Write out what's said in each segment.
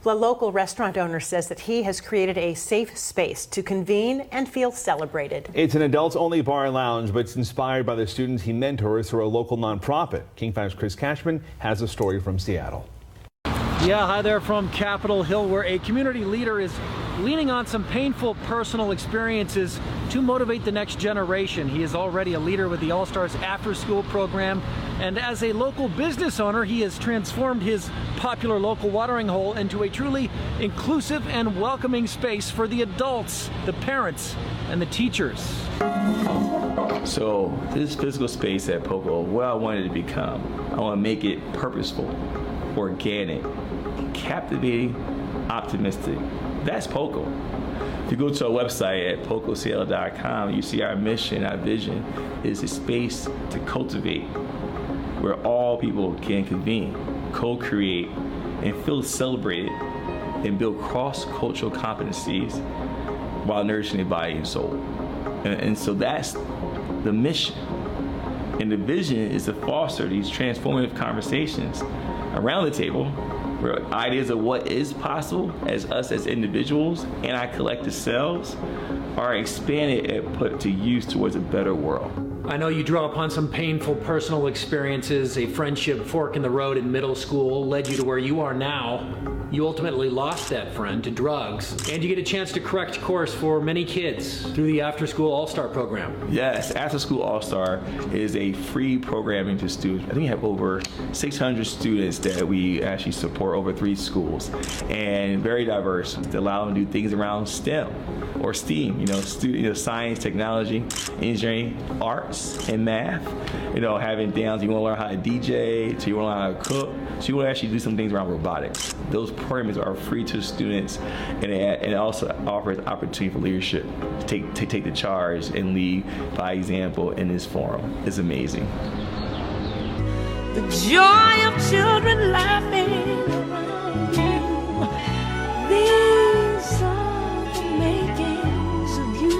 The local restaurant owner says that he has created a safe space to convene and feel celebrated. It's an adults-only bar and lounge, but it's inspired by the students he mentors through a local nonprofit. King 5's Chris Cashman has a story from Seattle. Yeah, hi there from Capitol Hill, where a community leader is leaning on some painful personal experiences to motivate the next generation. He is already a leader with the All-Stars after-school program, and as a local business owner, he has transformed his popular local watering hole into a truly inclusive and welcoming space for the adults, the parents, and the teachers. So this physical space at POCO, what I wanted it to become, I want to make it purposeful, organic, captivating, optimistic. That's POCO. If you go to our website at POCOCL.com, you see our mission, our vision is a space to cultivate where all people can convene, co-create, and feel celebrated and build cross-cultural competencies while nourishing their body and soul. And so that's the mission. And the vision is to foster these transformative conversations around the table where ideas of what is possible as us as individuals and our collective selves are expanded and put to use towards a better world. I know you draw upon some painful personal experiences. A friendship fork in the road in middle school led you to where you are now. You ultimately lost that friend to drugs, and you get a chance to correct course for many kids through the After School All-Star program. Yes, After School All-Star is a free programming to students. I think we have over 600 students that we actually support over 3 schools, and very diverse to allow them to do things around STEM or STEAM, science, technology, engineering, arts, and math. Having downs, you want to learn how to DJ, so you want to learn how to cook, so you want to actually do some things around robotics. Those programs are free to students, and it also offers opportunity for leadership to take the charge and lead by example in this forum. It's amazing. The joy of children laughing around you. These are the makings of you.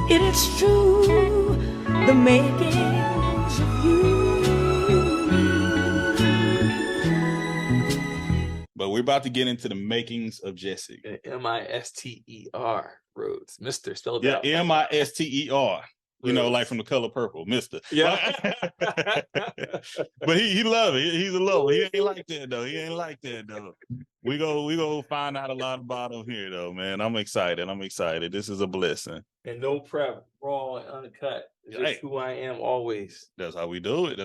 It is true, the makings of you. But we're about to get into the makings of Jesse. M-I-S-T-E-R, Rhodes. Mr. spelled Yeah, out. M-I-S-T-E-R. Like from the color purple, Mister. Yeah. But he love it. He's a lover. He ain't like that though. We go find out a lot about him here though, man. I'm excited. This is a blessing. And no prep, raw and uncut. It's just who I am always. That's how we do it.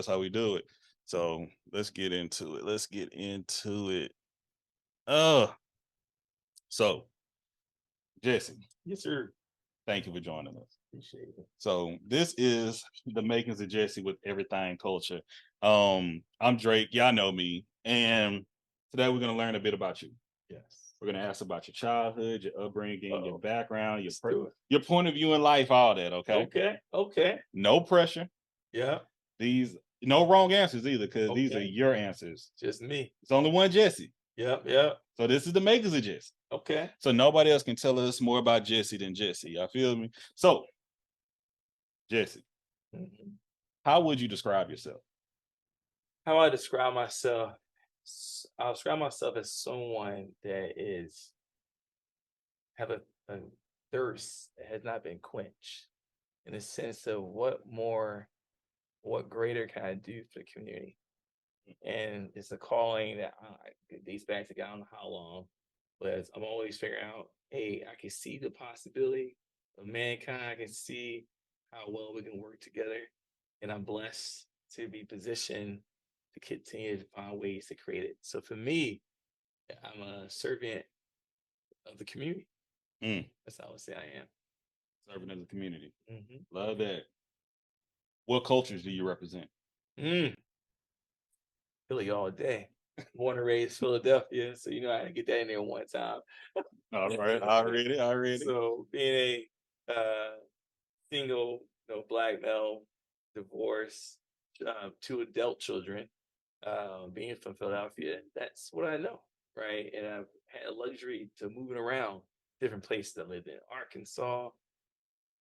So let's get into it. So Jesse. Yes, sir. Thank you for joining us. Appreciate it. So this is the makings of Jesse with Everythang culture. I'm Drake. Y'all know me. And today we're going to learn a bit about you. Yes. We're going to ask about your childhood, your upbringing, your background, your point of view in life, all that, okay? Okay. No pressure. Yeah. No wrong answers either, because these are your answers. Just me. It's only one Jesse. Yep. So this is the makings of Jesse. Okay. So nobody else can tell us more about Jesse than Jesse. Y'all feel me? So, Jesse, how would you describe yourself? How I describe myself? I'll describe myself as someone that have a thirst that has not been quenched, in the sense of what greater can I do for the community? And it's a calling that dates back to I don't know how long, but I'm always figuring out, hey, I can see the possibility of mankind. I can see how well we can work together. And I'm blessed to be positioned to continue to find ways to create it. So for me, I'm a servant of the community. That's how I would say I am. Serving as a community. Love that. What cultures do you represent? Philly all day. Born and raised Philadelphia, so I had to get that in there one time. All right, I read it. So being a single, Black male, divorced, 2 adult children, being from Philadelphia, that's what I know, right? And I've had a luxury to moving around different places. I lived in Arkansas,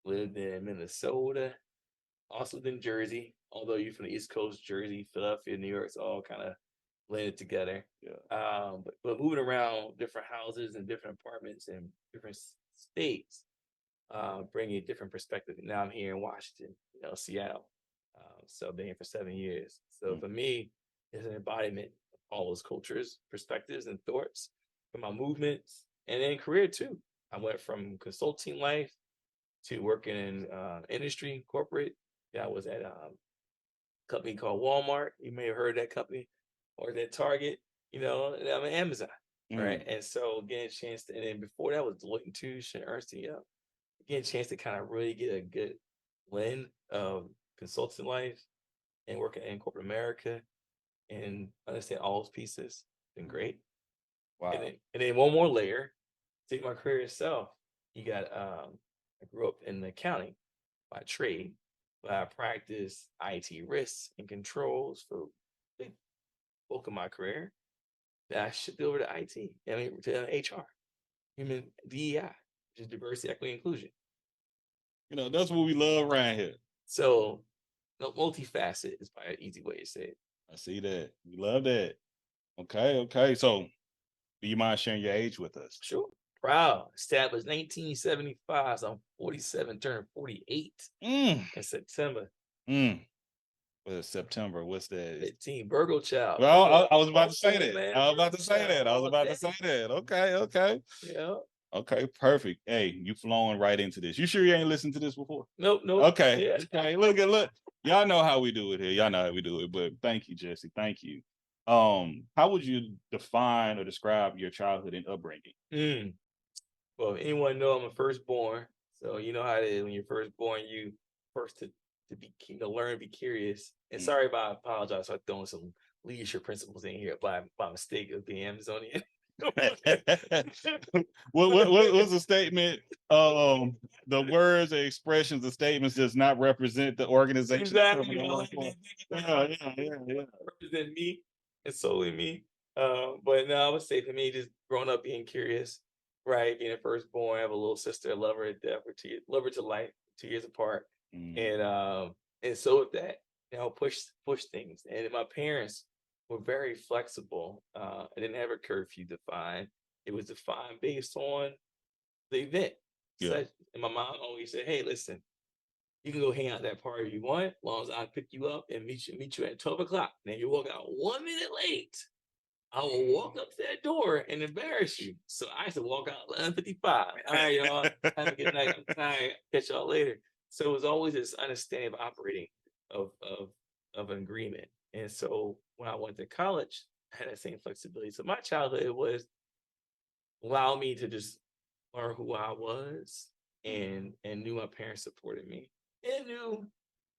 lived in Minnesota, also lived in Jersey. Although you're from the East Coast, Jersey, Philadelphia, New York, it's all kind of blended together. Yeah. But moving around different houses and different apartments and different states, bringing a different perspective. Now I'm here in Washington, Seattle. So I've been here for 7 years. So for me, it's an embodiment of all those cultures, perspectives, and thoughts for my movements and then career too. I went from consulting life to working in industry, corporate. Yeah, I was at a company called Walmart. You may have heard of that company, or that Target. And I'm at Amazon, right? And so getting a chance to, and then before that was Deloitte and Touche and Ernst and Young. Getting a chance to kind of really get a good blend of consulting life and working in corporate America and understand all those pieces. Been great. Wow. And then one more layer, take my career itself. You got I grew up in accounting by trade, but I practiced IT risks and controls for the bulk of my career. That I shipped over to IT, to HR, human DEI, which is diversity, equity, inclusion. That's what we love around here. So, multifaceted is probably an easy way to say it. I see that. We love that. Okay. So, do you mind sharing your age with us? Sure. Proud. Established 1975. So I'm 47, turning 48 in September. Well, September. What's that? 15. Virgo child. Well, I was about to say that. Man, I was about to say child, that. I was all about day. to say that. Okay. Yeah. Okay, perfect. Hey, you flowing right into this. You sure you ain't listened to this before? Nope. Okay. Yeah. Okay. Look. Y'all know how we do it here. Y'all know how we do it. But thank you, Jesse. Thank you. How would you define or describe your childhood and upbringing? Well, anyone know I'm a firstborn, so you know how it is when you're firstborn. You first to learn to be curious. And sorry if I apologize for throwing some leadership principles in here by mistake of being Amazonian. What's the statement? The words or expressions or statements does not represent the organization. Exactly. Yeah. Represent me and solely me. But no, I would say for me, just growing up being curious, right? Being a firstborn, I have a little sister, I love her to death, love her to life, 2 years apart. And so with that, push things. And my parents were very flexible. I didn't have a curfew defined. It was defined based on the event. Yeah. And my mom always said, "Hey, listen, you can go hang out at that party if you want, as long as I pick you up and meet you at 12 o'clock. Now you walk out 1 minute late, I will walk up to that door and embarrass you." So I used to walk out 11:55. All right, y'all, have a good night. I'm tired. Catch y'all later. So it was always this understanding of operating of an agreement. And so when I went to college, I had that same flexibility. So my childhood was allow me to just learn who I was and knew my parents supported me and knew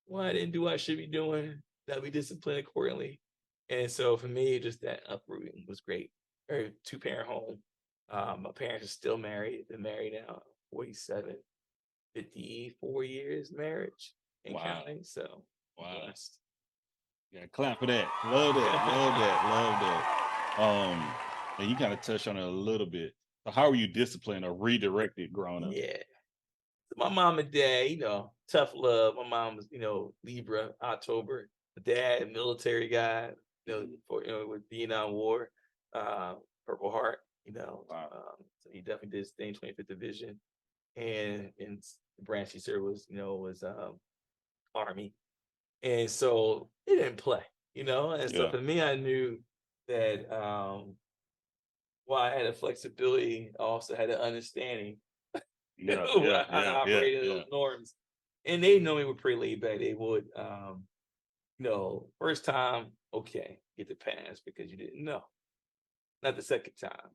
when I didn't do what I should be doing, that we disciplined accordingly. And so for me, just that uprooting was great. Very 2-parent home. My parents are still married. Been married now 47, 54 years marriage and counting. So blessed. Yeah, clap for that. Love that. And you kind of touched on it a little bit. So how were you disciplined or redirected growing up? Yeah. My mom and dad, tough love. My mom was, Libra, October. My dad, military guy, with Vietnam War, Purple Heart, so he definitely did his thing, 25th Division. And the branch he served was Army. And so it didn't play, and so for me, I knew that while I had a flexibility, I also had an understanding how to operate in those norms. And they know me were pretty laid back. They would, first time, okay, get the pass because you didn't know. Not the second time.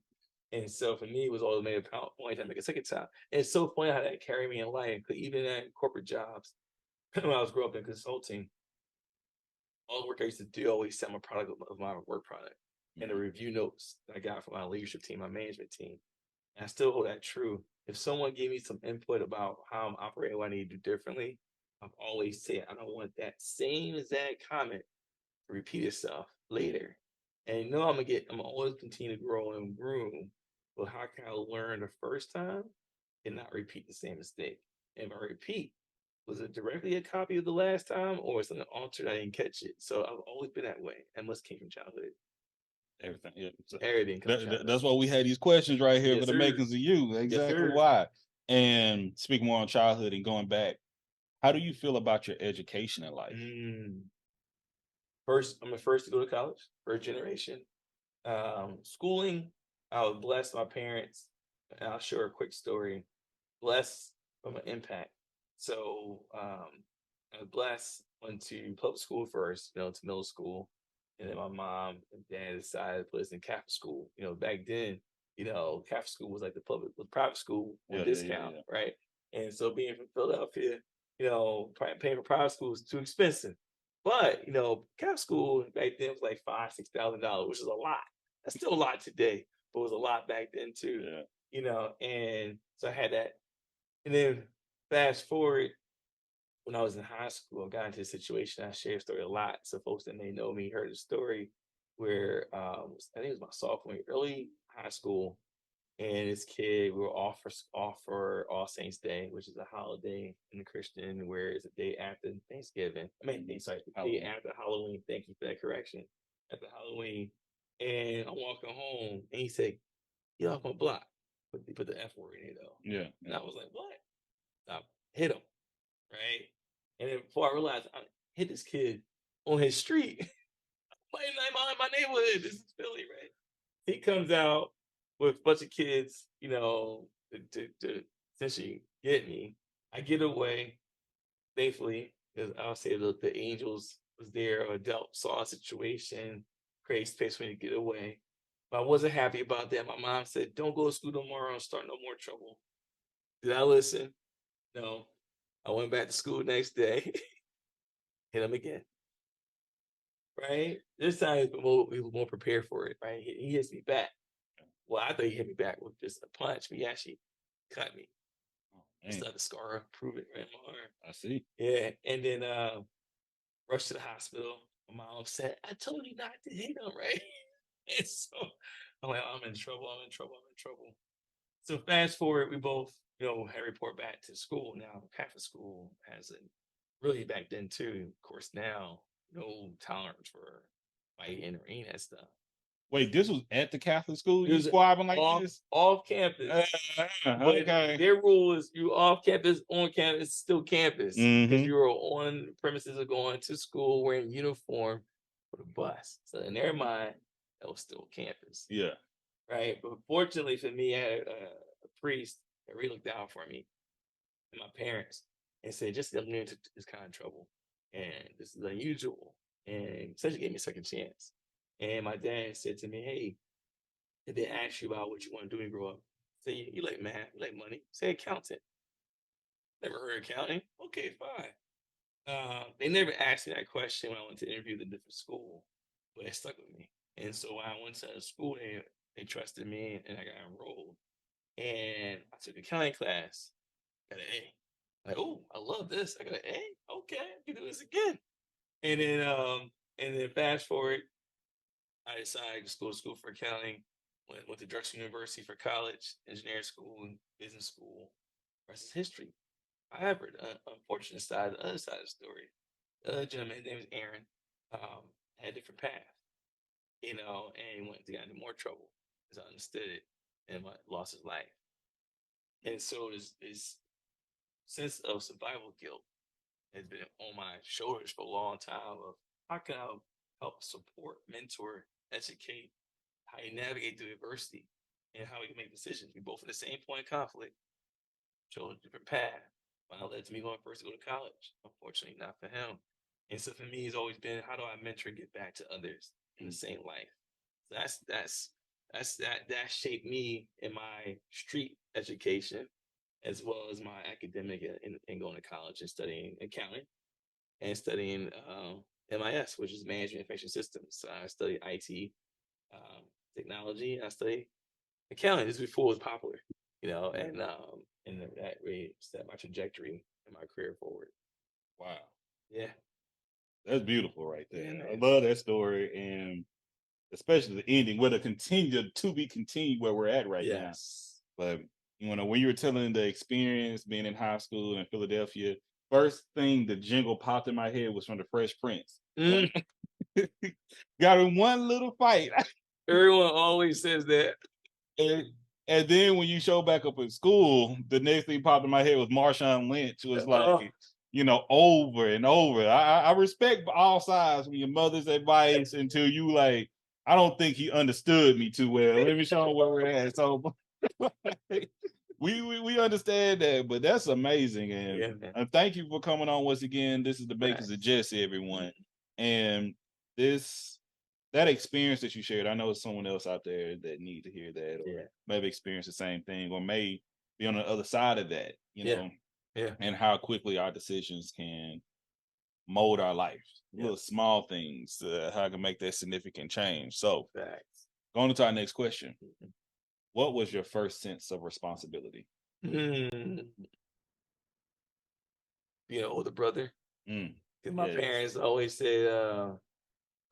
And so for me, it was always made a point to make a second time. And it's so funny how that carried me in life. Because even at corporate jobs, when I was growing up in consulting, all the work I used to do always sent my product of my work product and the review notes that I got from my leadership team, my management team. And I still hold that true. If someone gave me some input about how I'm operating, what I need to do differently, I've always said, I don't want that same exact comment to repeat itself later. And I'm always continue to grow and groom. But how can I learn the first time and not repeat the same mistake? And if I repeat, was it directly a copy of the last time, or is it an altered? I didn't catch it. So I've always been that way. And must came from childhood. Everything. Yeah. So Everything comes out. that's why we had these questions right here Yes, for the sir. makings of you. Exactly sir. why. And speaking more on childhood and going back, how do you feel about your education in life? First, I'm the first to go to college, first generation. Schooling, I was blessed. My parents, and I'll share a quick story. Blessed from an impact. So I was blessed. Went to public school first, to middle school, and then my mom and dad decided to put us in Catholic school. Back then, Catholic school was like the private school with discount, right? And so being from Philadelphia, paying for private school was too expensive. But Catholic school back then was like $5,000-$6,000, which is a lot. That's still a lot today, but it was a lot back then too. And so I had that. And then fast forward, when I was in high school, I got into a situation. I share a story a lot. So folks that may know me heard a story where I think it was my sophomore year, early high school, and this kid, we were off for All Saints Day, which is a holiday in the Christian, where it's a day after Thanksgiving. The day after Halloween. Thank you for that correction. After Halloween, and I'm walking home, and he said, "Get off my block." But they put the F word in it though. Yeah. And I was like, "What?" I hit him, right? And then before I realized, I hit this kid on his street. my neighborhood. This is Philly, right? He comes out with a bunch of kids, to essentially get me. I get away, thankfully, because I'll say that the angels was there, or adult saw a situation, create space for me to get away. But I wasn't happy about that. My mom said, "Don't go to school tomorrow and start no more trouble." Did I listen? No. I went back to school the next day, hit him again. Right? This time he was more prepared for it, right? He hits me back. Well, I thought he hit me back with just a punch, but he actually cut me. Just let the scar prove it right in my arm. I see. Yeah. And then rushed to the hospital. My mom said, "I told you not to hit him," right? And so I'm like, I'm in trouble. So fast forward, we both, had report back to school. Now, Catholic school has really back then too. Of course, now no tolerance for fighting or any of that stuff. Wait, this was at the Catholic school? It You was squabbling like this? off campus. But Okay. their rule is you off campus, on campus, still campus. Because you were on premises or going to school wearing uniform for the bus. So in their mind, that was still campus. Yeah. Right. But fortunately for me, I had a priest that really looked out for me and my parents and said, "Just let me into this kind of trouble. And this is unusual." And essentially gave me a second chance. And my dad said to me, "Hey, if they ask you about what you want to do when you grow up, say you like math, you like money, say accountant." Never heard accounting? Okay, fine. They never asked me that question when I went to interview the different school, but it stuck with me. And so when I went to the school, they trusted me and I got enrolled. And I took accounting class, got an A. Like, oh, I love this. I got an A. Okay, I can do this again. And then fast forward, I decided to go to school for accounting. Went to Drexel University for college, engineering school, and business school. Rest is history. However, the unfortunate side, the other side of the story, the other gentleman, his name is Aaron, had a different path, and he got into more trouble, as I understood it, and lost his life. And so this sense of survival guilt has been on my shoulders for a long time of how can I help support, mentor, educate, how you navigate through adversity and how we can make decisions. We both at the same point in conflict, chose a different path. Well, led to me going first to go to college. Unfortunately, not for him. And so for me, it's always been how do I mentor and get back to others in the same life. So that shaped me in my street education as well as my academic and going to college and studying accounting and studying MIS, which is Management Information Systems. So I studied IT, technology, and I studied accounting. This before it was popular, and that really set my trajectory and my career forward. Wow. Yeah. That's beautiful right there. Yeah, I love that story, and especially the ending, where the continued to be continued where we're at right now. But when you were telling the experience being in high school in Philadelphia, first thing the jingle popped in my head was from the Fresh Prince. Got in one little fight. Everyone always says that. And then when you show back up at school, the next thing popped in my head was Marshawn Lynch. Was like, over and over. I respect all sides from your mother's advice until you like, I don't think he understood me too well. Let me show him where we're at. So we understand that, but that's amazing. And thank you for coming on once again. This is the Bakers of Jesse, everyone. And that experience that you shared, I know there's someone else out there that need to hear that, or maybe experience the same thing, or may be on the other side of that, you know, and how quickly our decisions can mold our life. Little small things, how I can make that significant change. So, going into our next question, what was your first sense of responsibility? Being an older brother. Because my parents always said,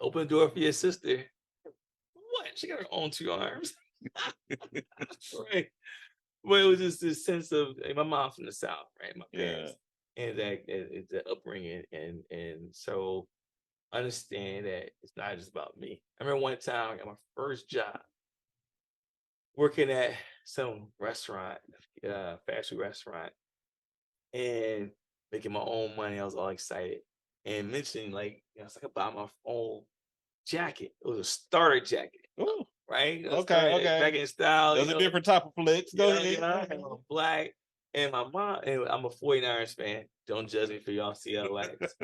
open the door for your sister. What? She got her own 2 arms. Right. Well, it was just this sense of my mom's from the South, right? My parents. And that it's the upbringing. And so understand that it's not just about me. I remember one time I got my first job working at some restaurant, fast food restaurant, and making my own money. I was all excited. And mentioning like, it's like I buy my own jacket. It was a starter jacket. Ooh. Right? Okay. Back in style. There's a different type of flex. Go ahead. I had on black. And my mom, and I'm a 49ers fan. Don't judge me for y'all Seattle Lions.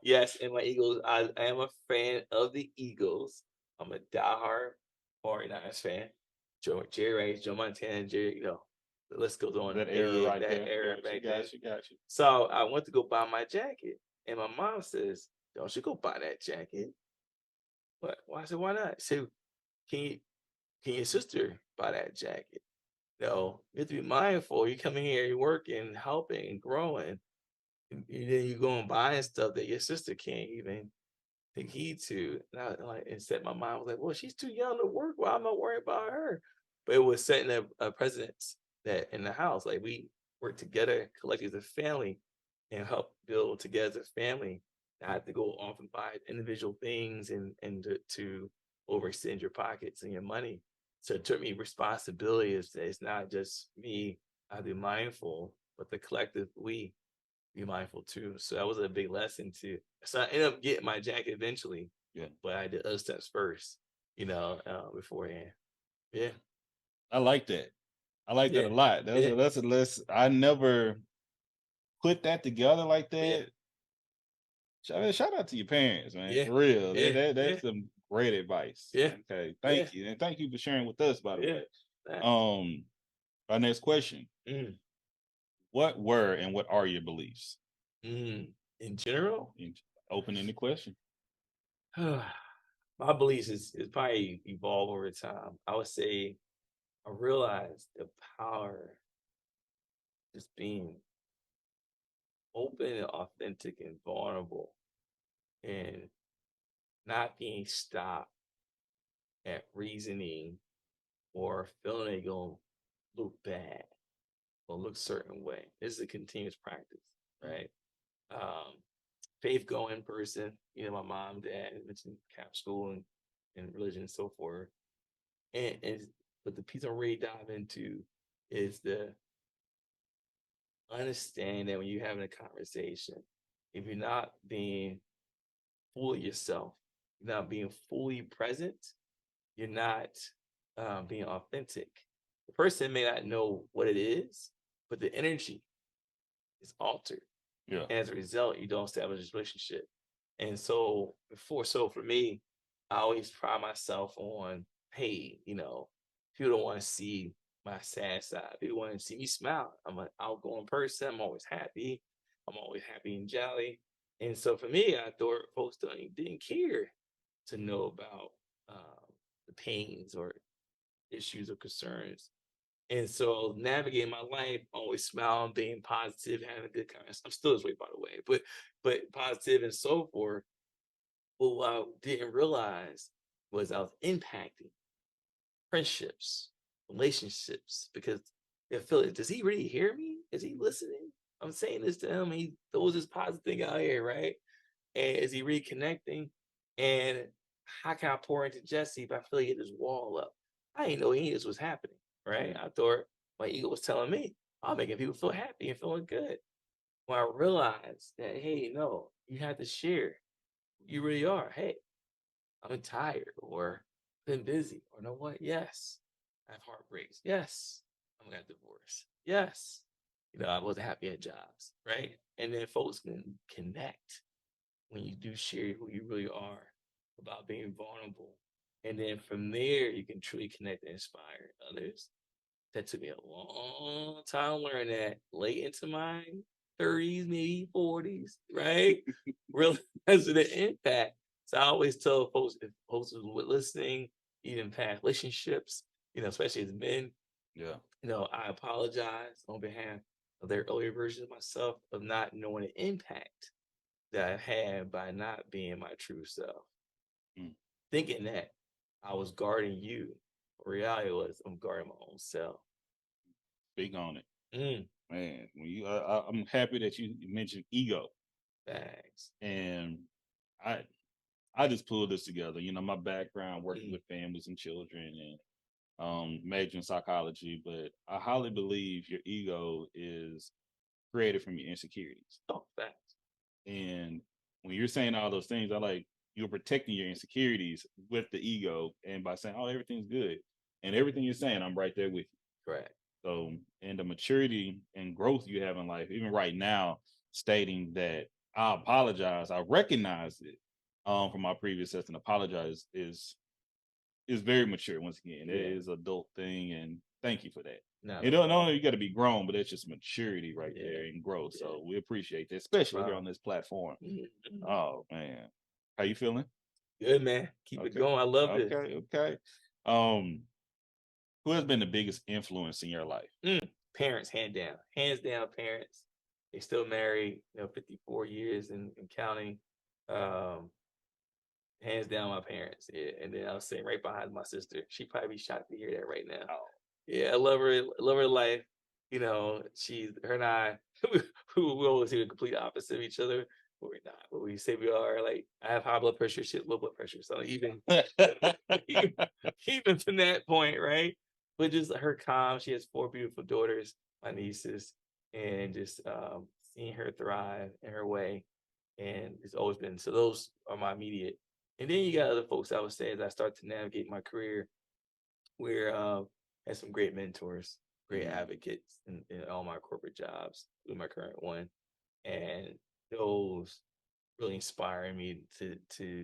Yes, and my Eagles. I am a fan of the Eagles. I'm a diehard 49ers fan. Jerry Rice, Joe Montana, Jerry, the list goes on. That era right that there. era back then. Got you. So I went to go buy my jacket. And my mom says, don't you go buy that jacket. But I said, why not? She said, can your sister buy that jacket? No, you have to be mindful. You come in here, you're working, helping, and growing. And then you go and buying stuff that your sister can't even take heed to. And set my mind, was like, well, she's too young to work. Well, I'm not worried about her. But it was setting a precedence that in the house, like we work together collectively as a family and help build together as a family. Not have to go off and buy individual things and to overextend your pockets and your money. So it took me responsibility. It's not just me. I have to be mindful, but the collective we be mindful too. So that was a big lesson too. So I ended up getting my jacket eventually. But I did other steps first, beforehand. Yeah. I like that. I like that a lot. That's a less. I never put that together like that. Shout out to your parents, man. For real. That's some great advice. Okay. Thank you. And thank you for sharing with us, by the way. Our next question. What were and what are your beliefs? In general? Open-ended question. My beliefs is probably evolve over time. I would say I realized the power just being open and authentic and vulnerable and not being stopped at reasoning or feeling they gonna look bad or look a certain way. This is a continuous practice, right? Faith going person, my mom, dad mentioned Cap school and religion and so forth. But the piece I'm really dive into is the understand that when you're having a conversation, if you're not being fully yourself, you're not being fully present, you're not being authentic. The person may not know what it is, but the energy is altered. And as a result, you don't establish this relationship. And so for me, I always pride myself on, hey, people don't want to see my sad side. People want to see me smile. I'm an outgoing person. I'm always happy. And jolly. And so for me, I thought folks didn't care to know about the pains or issues or concerns. And so navigating my life, always smiling, being positive, having a good conversation. I'm still this way, by the way, but positive and so forth. But what I didn't realize was I was impacting friendships, relationships, because I feel like, does he really hear me? Is he listening? I'm saying this to him. He throws this positive thing out here, right? And is he reconnecting? And how can I pour into Jesse if I feel like get this wall up? I didn't know any of this was happening, right? I thought my ego was telling me I'm making people feel happy and feeling good. When I realized that, hey, no, you have to share who you really are. Hey, I'm tired or been busy or know what? Yes, I have heartbreaks. Yes, I'm gonna divorce. Yes, I wasn't happy at jobs, right? And then folks can connect when you do share who you really are about being vulnerable. And then from there, you can truly connect and inspire others. That took me a long time learning that late into my 30s, maybe 40s, right? Realizing the impact. So I always tell folks, if folks are listening, even past relationships, especially as men, Yeah. I apologize on behalf of their earlier version of myself of not knowing the impact that I had by not being my true self. Mm. Thinking that I was guarding you. Reality was I'm guarding my own self. Speak on it. Man, when I'm happy that you mentioned ego. Thanks. And I just pulled this together. My background working with families and children and major in psychology, but I highly believe your ego is created from your insecurities. Oh, thanks. And when you're saying all those things, you're protecting your insecurities with the ego and by saying, oh, everything's good. And everything you're saying, I'm right there with you. Correct. So, and the maturity and growth you have in life, even right now, stating that I apologize, I recognize it from my previous self and apologize is very mature. Once again, it is an adult thing, and thank you for that. You don't know you got to be grown, but it's just maturity right there and growth. So we appreciate that, especially here on this platform. Oh man, how you feeling? Good, man. Keep it going. I love this. Okay. Who has been the biggest influence in your life? Parents, hands down, parents. They still married, 54 years and counting. Hands down, my parents. Yeah, and then I was sitting right behind my sister. She probably be shocked to hear that right now. Oh. Yeah, I love her. Love her life. Her and I, we always do the complete opposite of each other. But we're not. But we say we are. Like I have high blood pressure. She has low blood pressure. So even even from that point, right? But just her calm. She has 4 beautiful daughters, my nieces, and just seeing her thrive in her way, and it's always been. So those are my immediate. And then you got other folks. I would say as I start to navigate my career, where had some great mentors, great advocates in all my corporate jobs, with my current one, and those really inspiring me to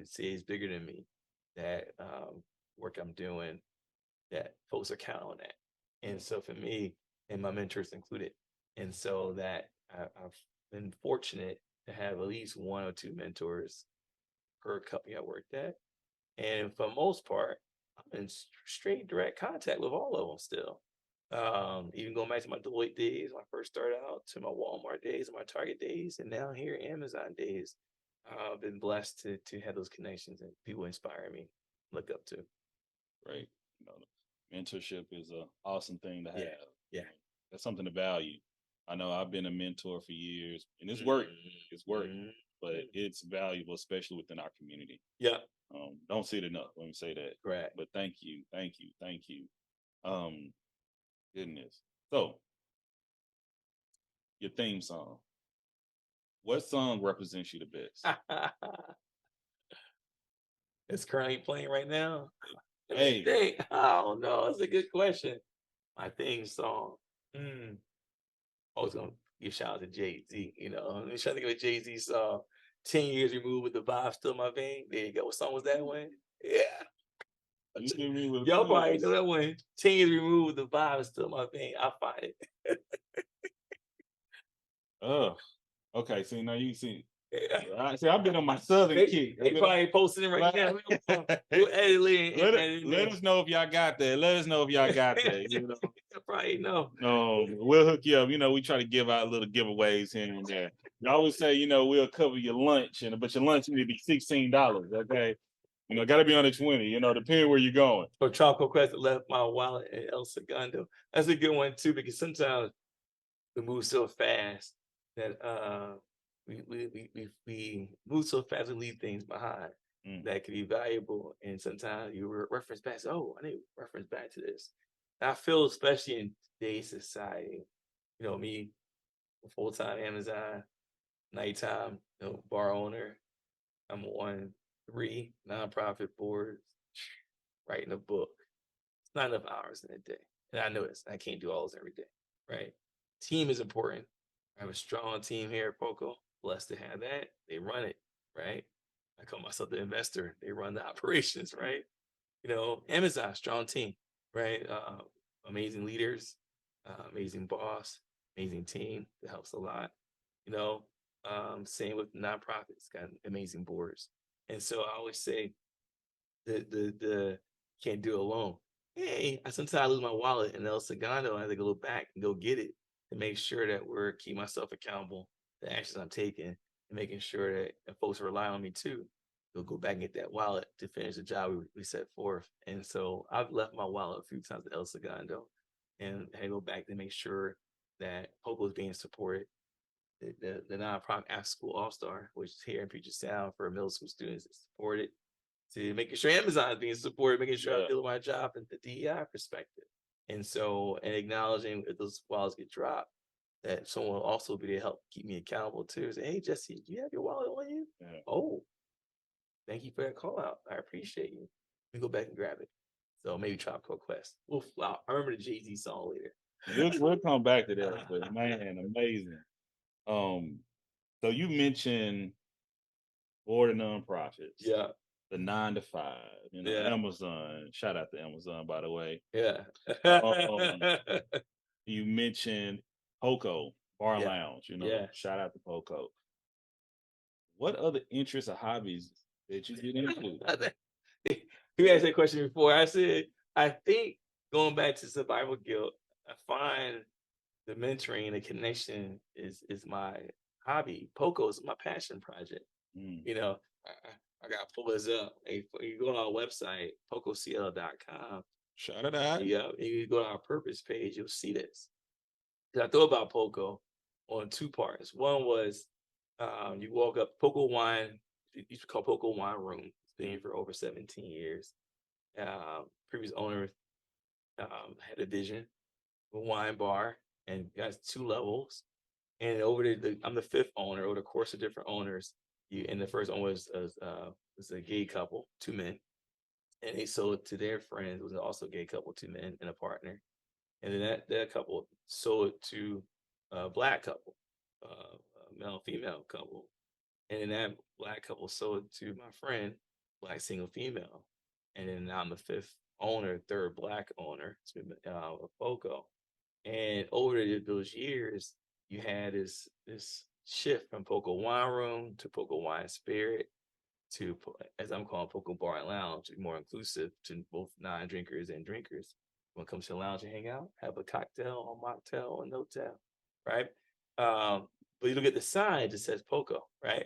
see it's bigger than me. That work I'm doing, that folks are counting on that, and so for me, and my mentors included, and so that I've been fortunate to have at least 1 or 2 mentors per company I worked at, and for the most part, I'm in straight direct contact with all of them still. Even going back to my Deloitte days when I first started out, to my Walmart days, and my Target days, and now here Amazon days. I've been blessed to have those connections and people inspire me, look up to. Right. Mentorship is an awesome thing to have. Yeah. That's something to value. I know I've been a mentor for years, and it's work. It's work, but it's valuable, especially within our community. Yeah. Don't see it enough. Let me say that. Right. But thank you. Goodness. So, your theme song. What song represents you the best? It's currently playing right now. Hey. Oh no, that's a good question. My theme song. I was gonna give shout out to Jay-Z. I'm trying to think of a Jay-Z song. 10 years removed with the vibe still in my vein. There you go. What song was that one? Yeah. Y'all probably know that one. 10 years removed with the vibe is still in my vein. I'll find it. Okay. See, now you see. See, I've been on my southern kick. They probably posting it right now. Let us know if y'all got that. Let us know if y'all got that. I probably know. We'll hook you up. We try to give out little giveaways here and there. You always say, we'll cover your lunch, but your lunch need to be $16. Okay, got to be under 20. Depending where you're going. Or Tropical Quest left my wallet in El Segundo. That's a good one too, because sometimes we move so fast that we move so fast we leave things behind. that could be valuable. And sometimes you reference back, say, oh, I need to reference back to this. And I feel, especially in today's society, me, full-time Amazon, nighttime, bar owner. I'm on 3 nonprofit boards, writing a book. It's not enough hours in a day. And I know this. I can't do all this every day, right? Team is important. I have a strong team here at POCO. Blessed to have that. They run it, right? I call myself the investor. They run the operations, right? Amazon, strong team, right? Amazing leaders, amazing boss, amazing team that helps a lot. Same with nonprofits, got amazing boards. And so I always say the can't do it alone. Hey, sometimes I lose my wallet in El Segundo. I have to go back and go get it to make sure that we're keep myself accountable, the actions I'm taking, and making sure that folks rely on me too. They'll go back and get that wallet to finish the job we set forth. And so I've left my wallet a few times at El Segundo, and I go back to make sure that POCO is being supported. The nonprofit After School All-Star, which is here in Puget Sound for middle school students, is supported. To making sure Amazon is being supported, making sure I'm doing my job in the DEI perspective. And so, and acknowledging if those wallets get dropped, that someone will also be there to help keep me accountable too. Say, hey, Jesse, do you have your wallet on you? Yeah. Oh, thank you for that call out. I appreciate you. Let me go back and grab it. So maybe Tropical Quest. I remember the Jay-Z song later. We'll come back to that, but man, amazing. So you mentioned board of nonprofits. Yeah. The 9 to 5, Amazon. Shout out to Amazon, by the way. Yeah. You mentioned POCO Bar Lounge. Shout out to POCO. What other interests or hobbies that you get into? You asked that question before. I said, I think going back to survival guilt, I find the mentoring and the connection is my hobby. POCO is my passion project. I got to pull this up. You go on our website, POCOCL.com. Shout it out. Yeah, you go to our purpose page, you'll see this. I thought about POCO on 2 parts. One was you walk up POCO Wine, it used to call POCO Wine Room. It's been here for over 17 years. Previous owner had a vision, a wine bar, and got 2 levels. And I'm the 5th owner. Over the course of different owners, and the first one was a gay couple, 2 men, and they sold it to their friends. It was also a gay couple, 2 men and a partner, and then that couple sold it to a Black couple, a male female couple, and then that Black couple sold it to my friend, Black single female, and then now I'm the 5th owner, 3rd Black owner of POCO. And over those years, you had this shift from POCO Wine Room to POCO Wine Spirit to, as I'm calling, POCO Bar Lounge, more inclusive to both non-drinkers and drinkers. When it comes to the lounge and hang out, have a cocktail, a mocktail, or no tail, right? But you look at the sign, it just says POCO, right?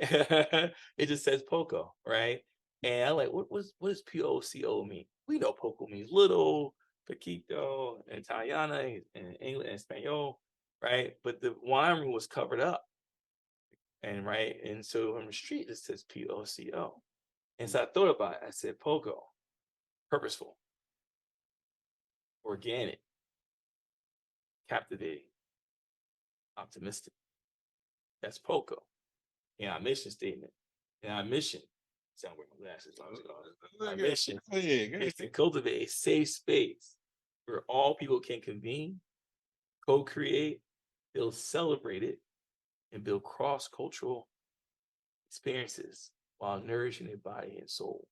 It just says POCO, right? And I'm like, what does POCO mean? We know POCO means little, Paquito, Italiana, and English and Espanol, right? But the wine room was covered up. And so on the street it says POCO. And so I thought about it. I said POCO, purposeful, organic, captivating, optimistic. That's POCO. And our mission statement. And our mission, I'm wearing my glasses. Our mission is to cultivate a safe space where all people can convene, co-create, feel celebrated, and build cross-cultural experiences while nourishing their body and soul.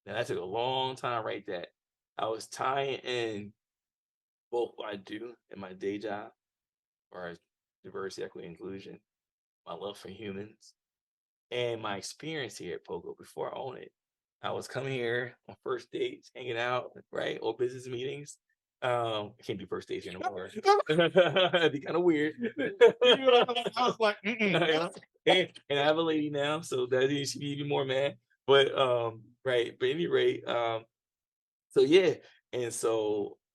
Now, that took a long time to write that. I was tying in both what I do in my day job, or diversity, equity, inclusion, my love for humans, and my experience here at POCO before I own it. I was coming here on first dates, hanging out, right, or business meetings. I can't do first dates anymore. That'd be kind of weird. I was like, and I have a lady now, so that should be even more mad. But right, but at any rate, so yeah, and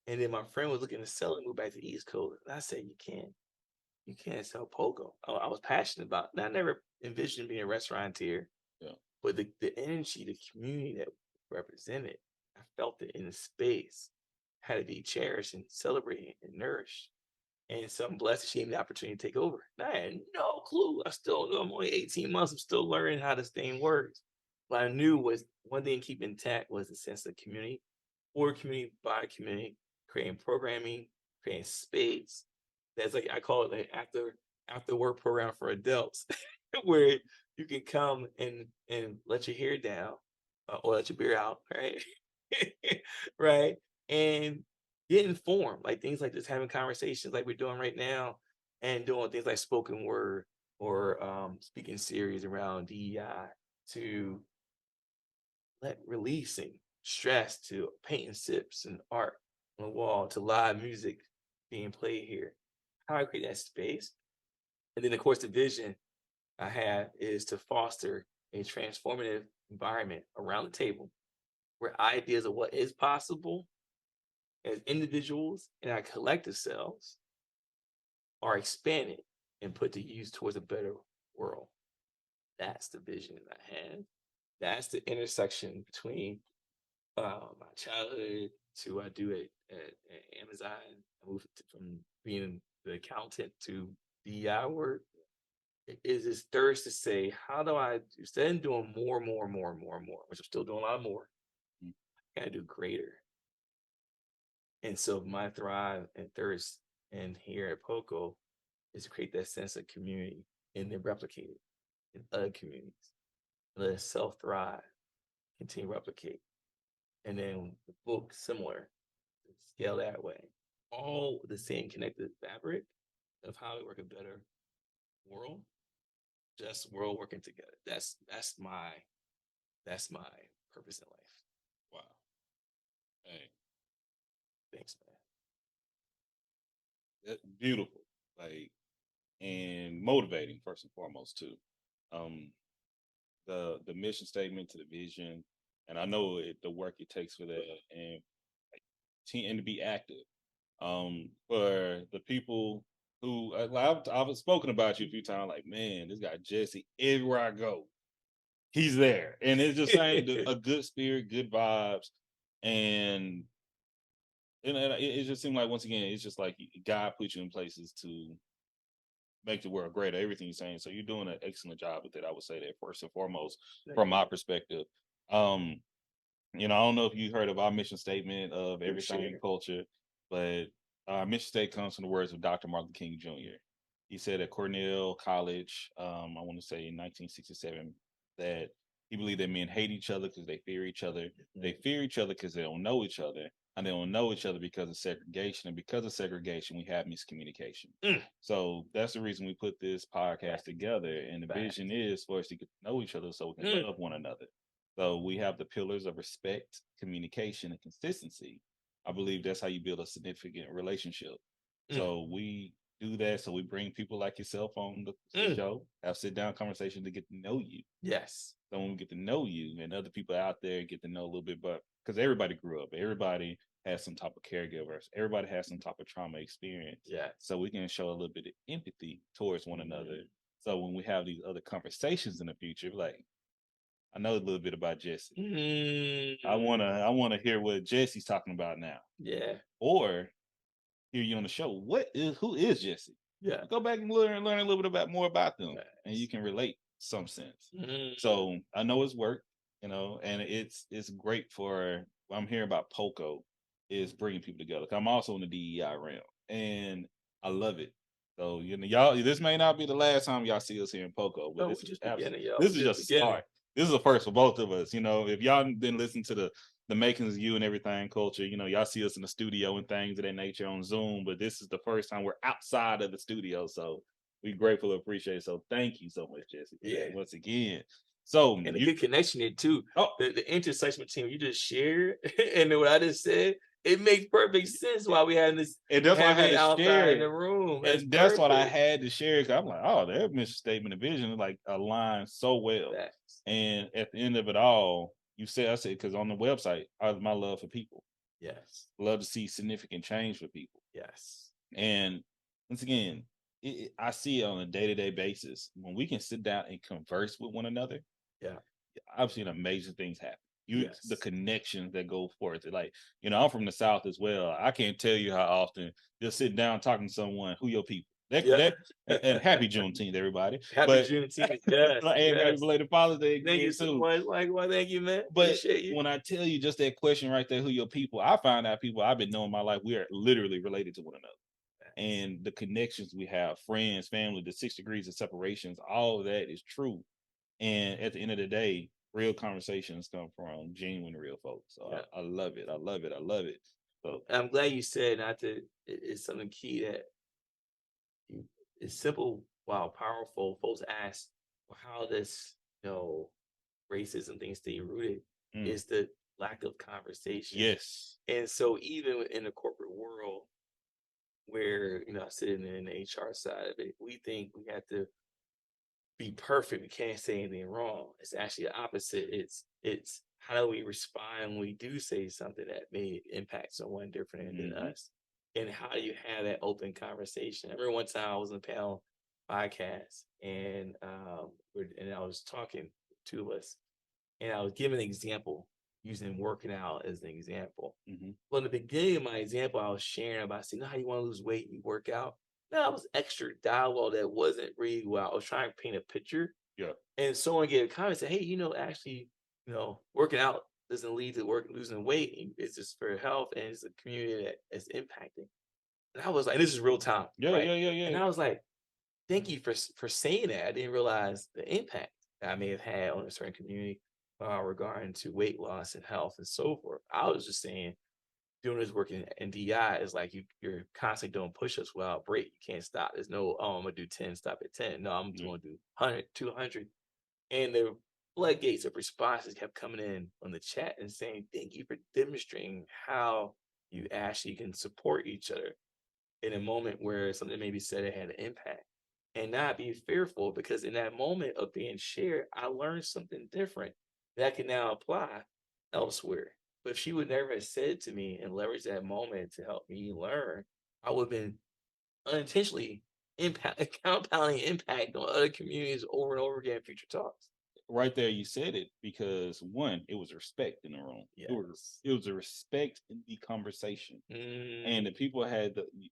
then my friend was looking to sell it, move back to the East Coast, and I said, you can't sell POCO. I was passionate about it. I never envisioned being a restaurateur. Yeah. But the energy, the community that represented, I felt it in the space, had to be cherished and celebrated and nourished. And so I'm blessed that she gave me the opportunity to take over. And I had no clue. I'm only 18 months. I'm still learning how this thing works. What I knew was one thing to keep intact was the sense of community, for community, by community, creating programming, creating space. That's like I call it like after work program for adults, where you can come and let your hair down or let your beer out, right? Right, and get informed, like things like just having conversations like we're doing right now, and doing things like spoken word or speaking series around DEI, to releasing stress, to painting sips and art on the wall, to live music being played here. How I create that space. And then of course the vision I have is to foster a transformative environment around the table where ideas of what is possible as individuals and our collective selves are expanded and put to use towards a better world. That's the vision that I have. That's the intersection between my childhood to what I do at Amazon. I moved from being the accountant to DEI work. Is this thirst to say, how do I, instead of doing more, which I'm still doing a lot more, I gotta do greater. And so my thrive and thirst and here at POCO is to create that sense of community and then replicate it in other communities. Let it self-thrive, continue to replicate. And then the book, similar, scale that way. All the same connected fabric of how we work a better world, just world working together. That's my purpose in life. Wow. Hey, Thanks, man. that's beautiful. Like, and motivating first and foremost too. The mission statement to the vision, and I know the work it takes for that, and and to be active. For the people who I've spoken about you a few times, like, man, this guy Jesse, everywhere I go, he's there, and it's just saying a good spirit, good vibes, and it just seemed like, once again, it's just like God put you in places to make the world greater. Everything you're saying, so you're doing an excellent job with it. I would say that first and foremost, from my perspective. I don't know if you heard of our mission statement of Everythang culture, but our mission statement comes from the words of Dr. Martin King Jr. He said at Cornell College, I want to say in 1967, that he believed that men hate each other because they fear each other. They fear each other because they don't know each other. And they don't know each other because of segregation. And because of segregation, we have miscommunication. So that's the reason we put this podcast together. And the vision is for us to get to know each other so we can love one another. So we have the pillars of respect, communication, and consistency. I believe that's how you build a significant relationship. So we do that. So we bring people like yourself on the show, have sit-down conversation to get to know you. Yes. So when we get to know you and other people out there get to know a little bit, but because everybody grew up, everybody has some type of caregivers, everybody has some type of trauma experience. Yeah. So we can show a little bit of empathy towards one another. So when we have these other conversations in the future, like, I know a little bit about Jesse. I wanna hear what Jesse's talking about now. Yeah. Or hear you on the show. Who is Jesse? Yeah. Go back and learn a little bit more about them, and you can relate some sense. So I know it's work, and it's great for what I'm hearing about POCO is bringing people together. I'm also in the DEI realm, and I love it. So y'all, this may not be the last time y'all see us here in POCO, but this is just a start. This is a first for both of us. If y'all didn't listen to the makings of you and Everything culture, y'all see us in the studio and things of that nature on Zoom, but this is the first time we're outside of the studio. So we grateful and appreciate it. So thank you so much, Jesse. Yeah. Once again. So and a good connection here too. The intersection between what you just shared and then what I just said, it makes perfect sense why we had this. And that's why I had to share in the room. And that's what I had to share, because I'm like, oh, their mission statement and vision like align so well. And at the end of it all, I said, because on the website, my love for people. Yes. Love to see significant change for people. Yes. And once again, I see it on a day-to-day basis when we can sit down and converse with one another. Yeah. I've seen amazing things happen. Yes. The connections that go forth. Like, I'm from the South as well. I can't tell you how often just sitting down talking to someone, who your people. And happy Juneteenth, everybody. Happy Juneteenth. Yes. And happy belated Father's Day. Thank you so much. Well, thank you, man. But Appreciate you. when I tell you just that question right there, who your people, I find out people I've been knowing my life, we are literally related to one another. And the connections we have, friends, family, the 6 degrees of separations, all of that is true. And at the end of the day, real conversations come from genuine, real folks. So I love it. I love it. I love it. So I'm glad you said it's something key that it's simple while powerful. Folks ask, well, how does racism things stay rooted? Is the lack of conversation. Yes. And so even in the corporate world, where sitting in the HR side of it, we think we have to be perfect. We can't say anything wrong. It's actually the opposite. It's how do we respond when we do say something that may impact someone different than us, and how do you have that open conversation? I remember one time I was in a panel podcast, and I was talking to 2 of us, and I was giving an example using working out as an example. Well, in the beginning of my example, I was sharing about, how you want to lose weight, you work out. Now, it was extra dialogue that wasn't really well. I was trying to paint a picture. Yeah. And someone gave a comment, said, hey, actually, working out doesn't lead to losing weight. It's just for health, and it's a community that is impacting. And I was like, this is real time. Yeah, right? yeah. And I was like, thank you for saying that. I didn't realize the impact that I may have had on a certain community regarding to weight loss and health and so forth. I was just saying, doing this work in DI is like you're constantly doing push-ups without break. You can't stop. There's no, I'm gonna do 10, stop at 10. No, I'm going to do 100, 200. And the floodgates of responses kept coming in on the chat and saying, thank you for demonstrating how you actually can support each other in a moment where something maybe said it had an impact, and not be fearful, because in that moment of being shared, I learned something different that I can now apply elsewhere. But if she would never have said to me and leveraged that moment to help me learn, I would have been unintentionally compounding impact on other communities over and over again in future talks. Right there, you said it, because one, it was respect in the room. Yes. It was a respect in the conversation, and the people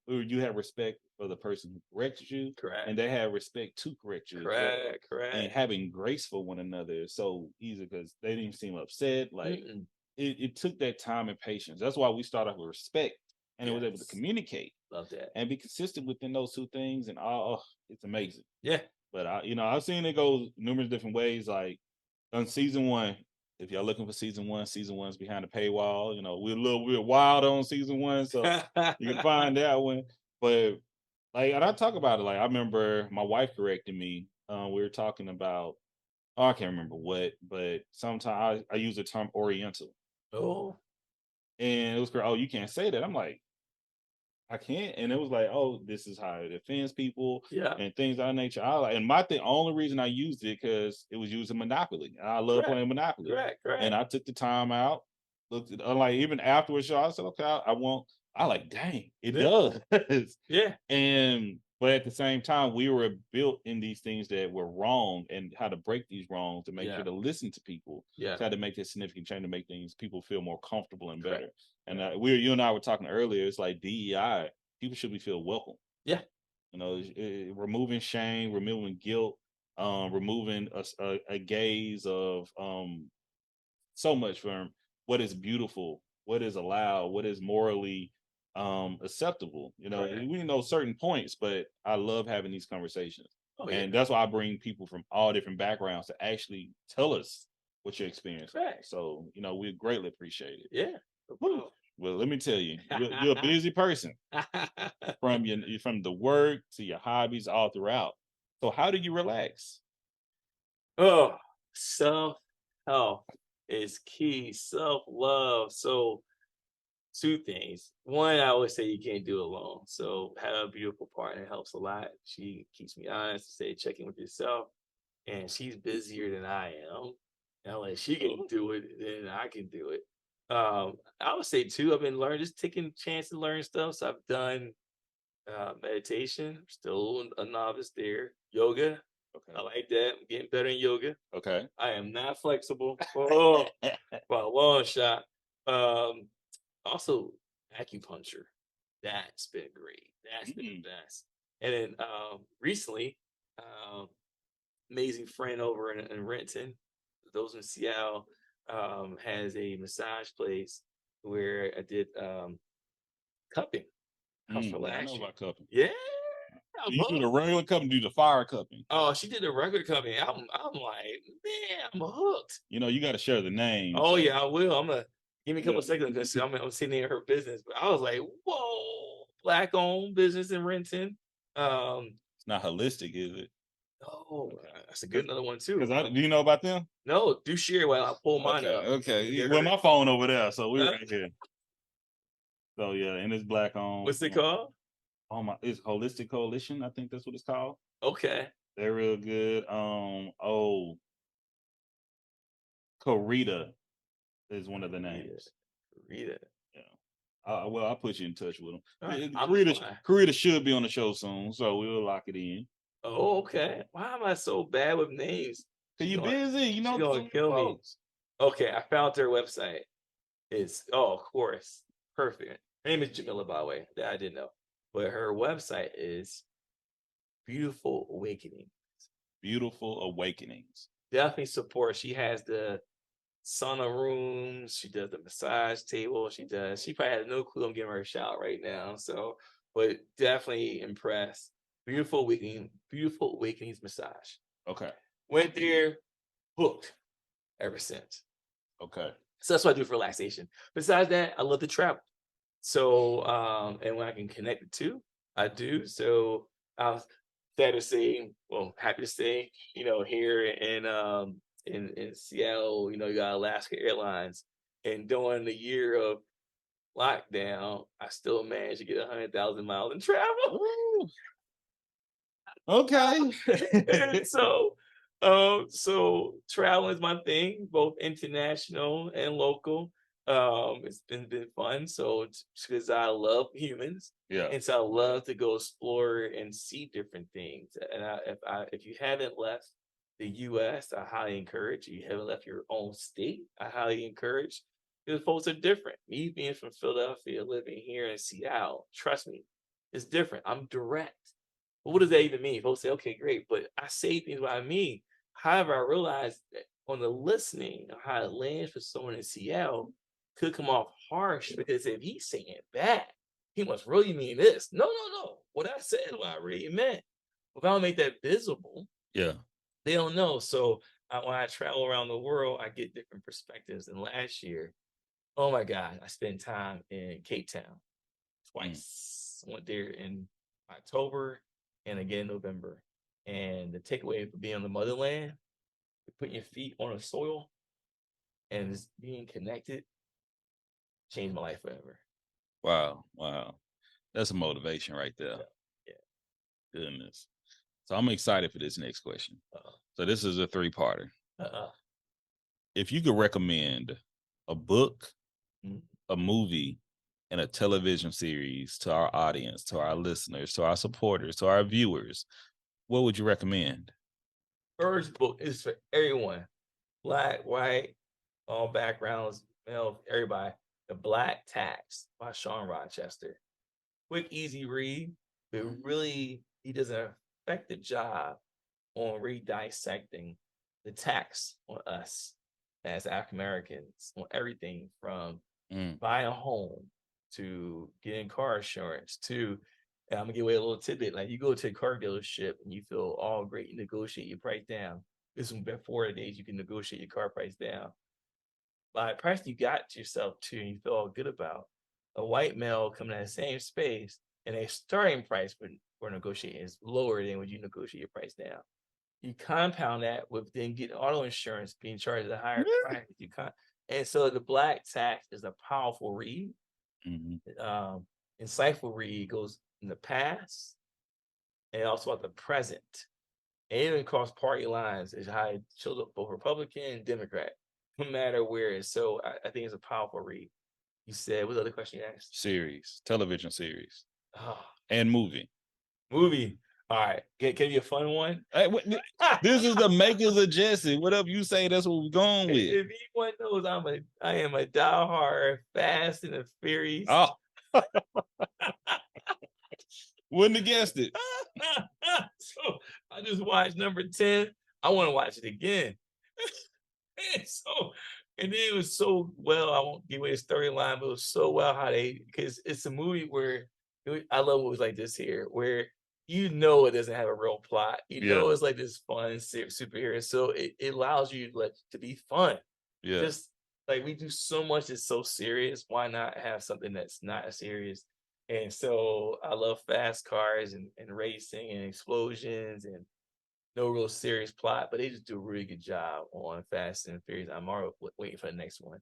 you had respect for the person who corrected you, Correct. and they had respect to correct you. Correct. And having grace for one another is so easy, because they didn't seem upset. Like it took that time and patience. That's why we start off with respect, and it was able to communicate. Love that. And be consistent within those 2 things, and it's amazing. Yeah. But I've seen it go numerous different ways. Like on season 1, if y'all looking for season 1's behind the paywall. We're wild on season 1, so you can find that one. But and I talk about it. Like, I remember my wife corrected me. We were talking about, I can't remember what, but sometimes I use the term Oriental. Oh. And it was great. Oh, you can't say that. I'm like, I can't. And it was like, oh, this is how it offends people, and things of that nature. And only reason I used it, because it was used in Monopoly. I love playing Monopoly. Correct. And I took the time out, looked at, like, even afterwards, I said, okay, dang, it does. Yeah. But at the same time, we were built in these things that were wrong, and how to break these wrongs, to make sure to listen to people. How to make this significant change, to make people feel more comfortable and better. And you and I were talking earlier. It's like DEI. People should feel welcome. Yeah. Removing shame, removing guilt, removing a gaze of so much from what is beautiful, what is allowed, what is morally acceptable. We know certain points, but I love having these conversations. And that's why I bring people from all different backgrounds to actually tell us what your experience is. So we greatly appreciate it. Yeah. Well, let me tell you, you're a busy person, from the work to your hobbies, all throughout. So how do you relax? Oh, self-help is key. Self-love. So 2 things. One, I always say you can't do it alone. So have a beautiful partner helps a lot. She keeps me honest, to say check in with yourself. And she's busier than I am. And I'm like, she can do it, then I can do it. I would say 2, I've been just taking a chance to learn stuff. So I've done meditation, still a novice there. Yoga, Okay. I like that. I'm getting better in yoga. Okay. I am not flexible. Oh, by a long shot. Also acupuncture. That's been great. That's been the best. And then recently, amazing friend over in Renton, those in Seattle, has a massage place where I did cupping. House for I last know year. about cupping. Yeah. I You do love the regular cupping, do the fire cupping. Oh, she did the regular cupping. I'm like, man, I'm hooked. You know, you got to share the name. Oh so- yeah, I will. I'm gonna give me a couple Yeah. seconds because I'm sitting in her business. But I was like, whoa, black owned business in Renton. It's not holistic, is it? Oh, that's a good another one too. Because do you know about them? No, do share while I pull mine Okay. up. Okay. Get Well, her- my phone over there, so we're Huh? right here. So yeah, and it's black owned. What's it called? Oh my, it's Holistic Coalition. I think that's what it's called. Okay. They're real good. Corita is one of the names. Read it. Yeah. Well, I'll put you in touch with them. All right, I'm Corita, fine. Corita should be on the show soon, so we'll lock it in. Oh, okay. Why am I so bad with names? Cause She you gonna- busy, you know. she gonna some kill me. folks. Okay, I found their website. It's of course, perfect. Her name is Jamila, by the way. That I didn't know. But her website is Beautiful Awakening. Beautiful Awakenings. Definitely support. She has the sauna rooms. She does the massage table. She probably has no clue I'm giving her a shout right now. So, but definitely impressed. Beautiful Awakenings massage. Okay. Went there, hooked ever since. Okay. So that's what I do for relaxation. Besides that, I love to travel. So, and when I can connect the two, I do. So I was sad to say, well, happy to say, here in Seattle, you got Alaska Airlines, and during the year of lockdown, I still managed to get 100,000 miles in travel. Okay. And so traveling is my thing, both international and local. It's been fun. So because I love humans, Yeah. and so I love to go explore and see different things. And if you haven't left the U.S., I highly encourage you. You haven't left your own state, I highly encourage. Because folks are different. Me being from Philadelphia, living here in Seattle, trust me, it's different. I'm direct. But what does that even mean? Folks say, okay, great, but I say things what I mean. However, I realize that on the listening, how it lands for someone in Seattle could come off harsh, because if he's saying that, he must really mean this. No. What I said is what I really meant. If I don't make that visible, Yeah. they don't know. So when I travel around the world, I get different perspectives. And last year, oh my God, I spent time in Cape Town twice. Went there in October and again November. And the takeaway for being on the motherland, putting your feet on the soil and just being connected, changed my life forever. Wow. That's a motivation right there. Yeah. Goodness. So I'm excited for this next question. So this is a 3-parter. If you could recommend a book, a movie, and a television series to our audience, to our listeners, to our supporters, to our viewers, what would you recommend? First book is for everyone. Black, white, all backgrounds, everybody. The Black Tax by Sean Rochester. Quick, easy read, but really he does an effective job on re-dissecting the tax on us as African Americans, on everything from buying a home to getting car insurance to, and I'm gonna give away a little tidbit. Like, you go to a car dealership and you feel all great, you negotiate your price down. This is before the days you can negotiate your car price down. By the price you got to yourself to, and you feel all good about, a white male coming in the same space and a starting price for negotiating is lower than when you negotiate your price down. You compound that with then getting auto insurance being charged at a higher price. And so the Black Tax is a powerful read. Insightful read, goes in the past and also at the present. And even across party lines is how it shows up both Republican and Democrat, no matter where it is. So I think it's a powerful read. You said, what was the other question you asked? Series, television series, Oh, and movie. movie. All right. Can you a fun one? Hey, this is the makers of Jesse. Whatever you say, that's what we're going with. If anyone knows, I am a diehard Fast and the Furious. Oh, wouldn't have guessed it. So I just watched number 10. I want to watch it again. And then it was so well. I won't give away the storyline, but it was so well how because it's a movie where I love movies like this here, where it doesn't have a real plot. It's like this fun superhero. So it allows you to be fun. Yeah. Just like we do so much that's so serious. Why not have something that's not as serious? And so I love fast cars and racing and explosions and no real serious plot, but they just do a really good job on Fast and Furious. I'm already waiting for the next one.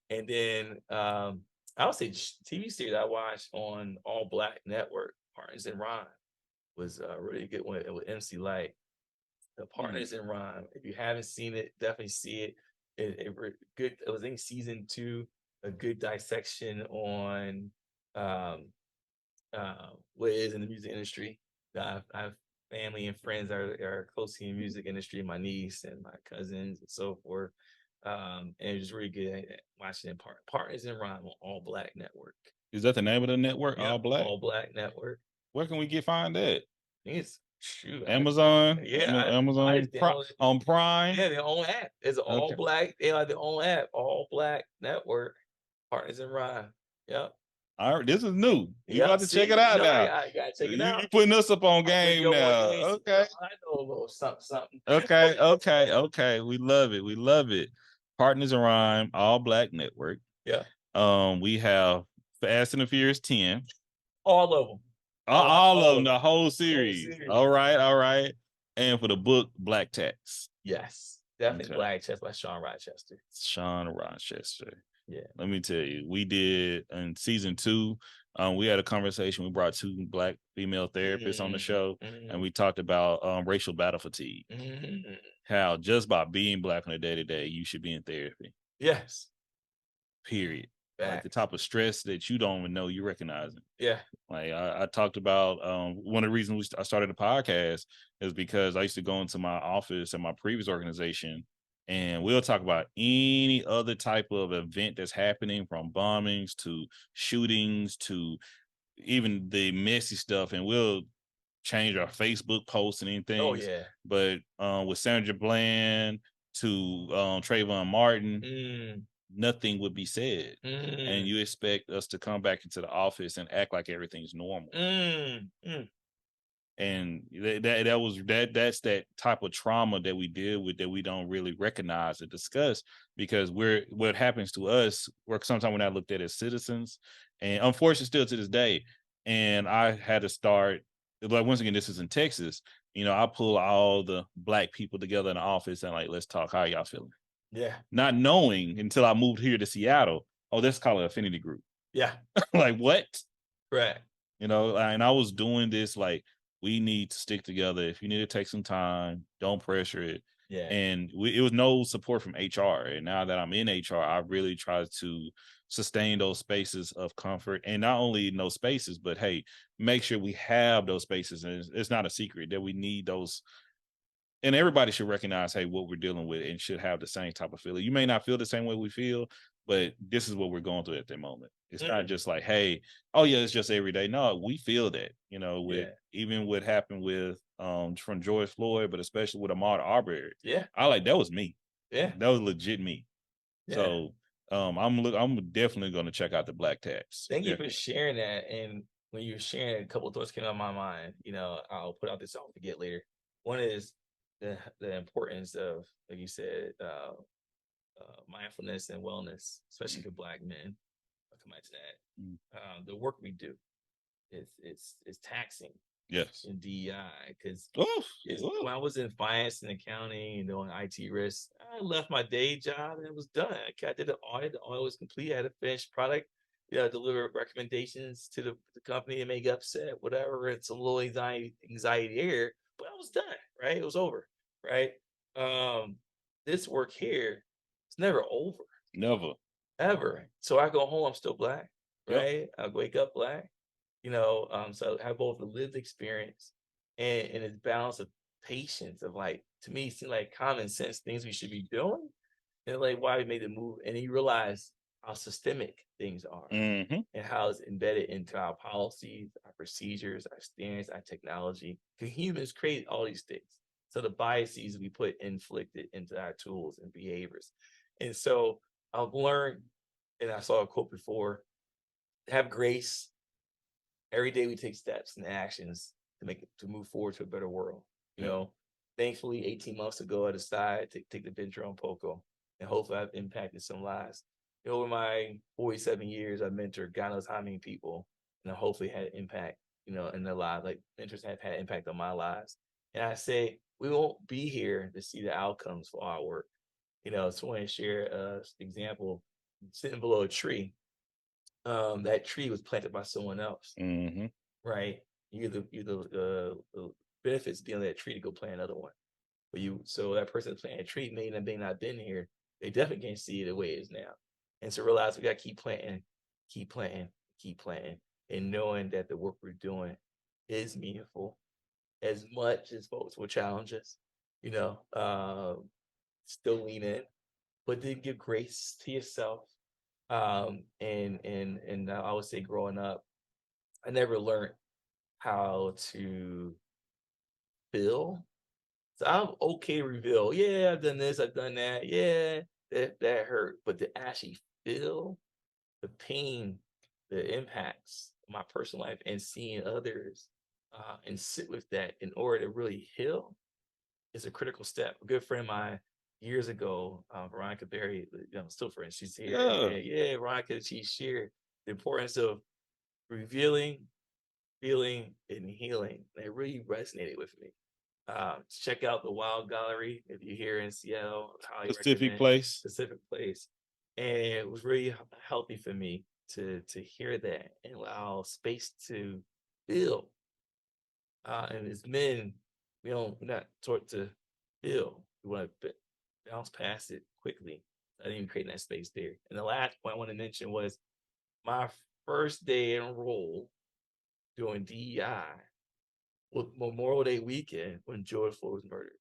And then I would say TV series I watched on All Black Network, Partners in Rhyme, was a really good one with MC Light. The Partners in Rhyme. If you haven't seen it, definitely see it. It was in season 2, a good dissection on what it is in the music industry. I have family and friends are closely in the music industry, my niece and my cousins and so forth. And it was really good watching it. Partners in Rhyme on All Black Network. Is that the name of the network? Yep, All Black? All Black Network. Where can we find that? I think it's Amazon? Amazon on Prime? Yeah, their own app. It's All Black. They have their own app, All Black Network, Partners in Rhyme. Yep. All right, this is new. You got to check it out out now. I gotta check it out. You putting us up on game now. Okay. I know a little something. Okay. We love it. Partners in Rhyme, All Black Network. Yeah. We have Fast and the Furious 10. All of them. All of them, the whole series. All right. And for the book, Black Tax. Yes. Definitely Black Tax by Sean Rochester. Yeah. Let me tell you, we did in season 2. We had a conversation. We brought 2 Black female therapists on the show, and we talked about racial battle fatigue. How just by being Black on a day-to-day, you should be in therapy. Yes. Period. Like the type of stress that you don't even know you're recognizing. Yeah. Like I talked about one of the reasons I started a podcast is because I used to go into my office at my previous organization, and we'll talk about any other type of event that's happening, from bombings to shootings to even the messy stuff, and we'll change our Facebook posts and anything. Oh yeah. But with Sandra Bland to Trayvon Martin, nothing would be said, and you expect us to come back into the office and act like everything's normal. And that's that type of trauma that we deal with that we don't really recognize or discuss, because what happens to us, sometimes we're not looked at as citizens, and unfortunately still to this day. And I had to start, like, once again, this is in Texas, I pull all the Black people together in the office and like, let's talk. How y'all feeling? Yeah. Not knowing until I moved here to Seattle, that's called an affinity group. Yeah. Like, what? Right. And I was doing this like, we need to stick together. If you need to take some time, don't pressure it. Yeah. And it was no support from HR. And now that I'm in HR, I really try to sustain those spaces of comfort, and not only in those spaces, but hey, make sure we have those spaces. And it's not a secret that we need those. And everybody should recognize, hey, what we're dealing with, and should have the same type of feeling. You may not feel the same way we feel, but this is what we're going through at the moment. It's not just like, hey, oh yeah, it's just every day. No, we feel that, even what happened with from George Floyd, but especially with Ahmaud Arbery. Yeah. That was me. Yeah. That was legit me. Yeah. So I'm definitely going to check out the Black Tax. Thank you for sharing that. And when you're sharing, a couple of thoughts came out of my mind. I'll put out this I'll forget later. One is the importance of, like you said, mindfulness and wellness, especially for Black men. I'll come back to that. The work we do, it's taxing. Yes. In DEI, because when I was in finance and accounting and doing IT risk, I left my day job and it was done. I did an audit. The audit was complete. I had a finished product. Deliver recommendations to the company and make upset, whatever. It's a little anxiety there, but I was done. Right, it was over. Right. This work here, it's never over. Never. Ever. So I go home, I'm still Black. Right. I wake up Black. So I have both the lived experience and it's balance of patience of like, to me, it seemed like common sense things we should be doing, and like why we made the move. And then you realize how systemic things are Mm-hmm. and how it's embedded into our policies, our procedures, our standards, our technology. Because humans create all these things. So the biases we put inflicted into our tools and behaviors. And so I've learned, and I saw a quote before, have grace. Every day we take steps and actions to make it to move forward to a better world. You know, thankfully 18 months ago I decided to take the venture on POCO, and hopefully I've impacted some lives. Over my 47 years, I've mentored God knows how many people, and I hopefully had an impact, in their lives. Like mentors have had impact on my lives. And I say we won't be here to see the outcomes for our work. So I want to share an example. Sitting below a tree, that tree was planted by someone else, Mm-hmm. right? The benefits of being on that tree to go plant another one. But so that person planting a tree may not been here. They definitely can't see it the way it is now. And so realize we got to keep planting, keep planting, keep planting, and knowing that the work we're doing is meaningful, as much as folks will challenge us, still lean in, but then give grace to yourself. And I would say growing up, I never learned how to feel. So I'm okay to reveal, yeah, I've done this, I've done that, yeah, that hurt. But to actually feel the pain, the impacts of my personal life, and seeing others and sit with that in order to really heal is a critical step. A good friend of mine years ago, Veronica Berry, still friends, she's here. Yeah, Veronica, she shared the importance of revealing, feeling, and healing. That really resonated with me. Check out the Wild Gallery if you're here in Seattle. Highly Specific recommend. place. Specific place. And it was really healthy for me to hear that and allow space to feel. And as men, we're not taught to feel. We want to bounce past it quickly. I didn't even create that space there. And the last point I want to mention was my first day enrolled doing DEI was Memorial Day weekend when George Floyd was murdered.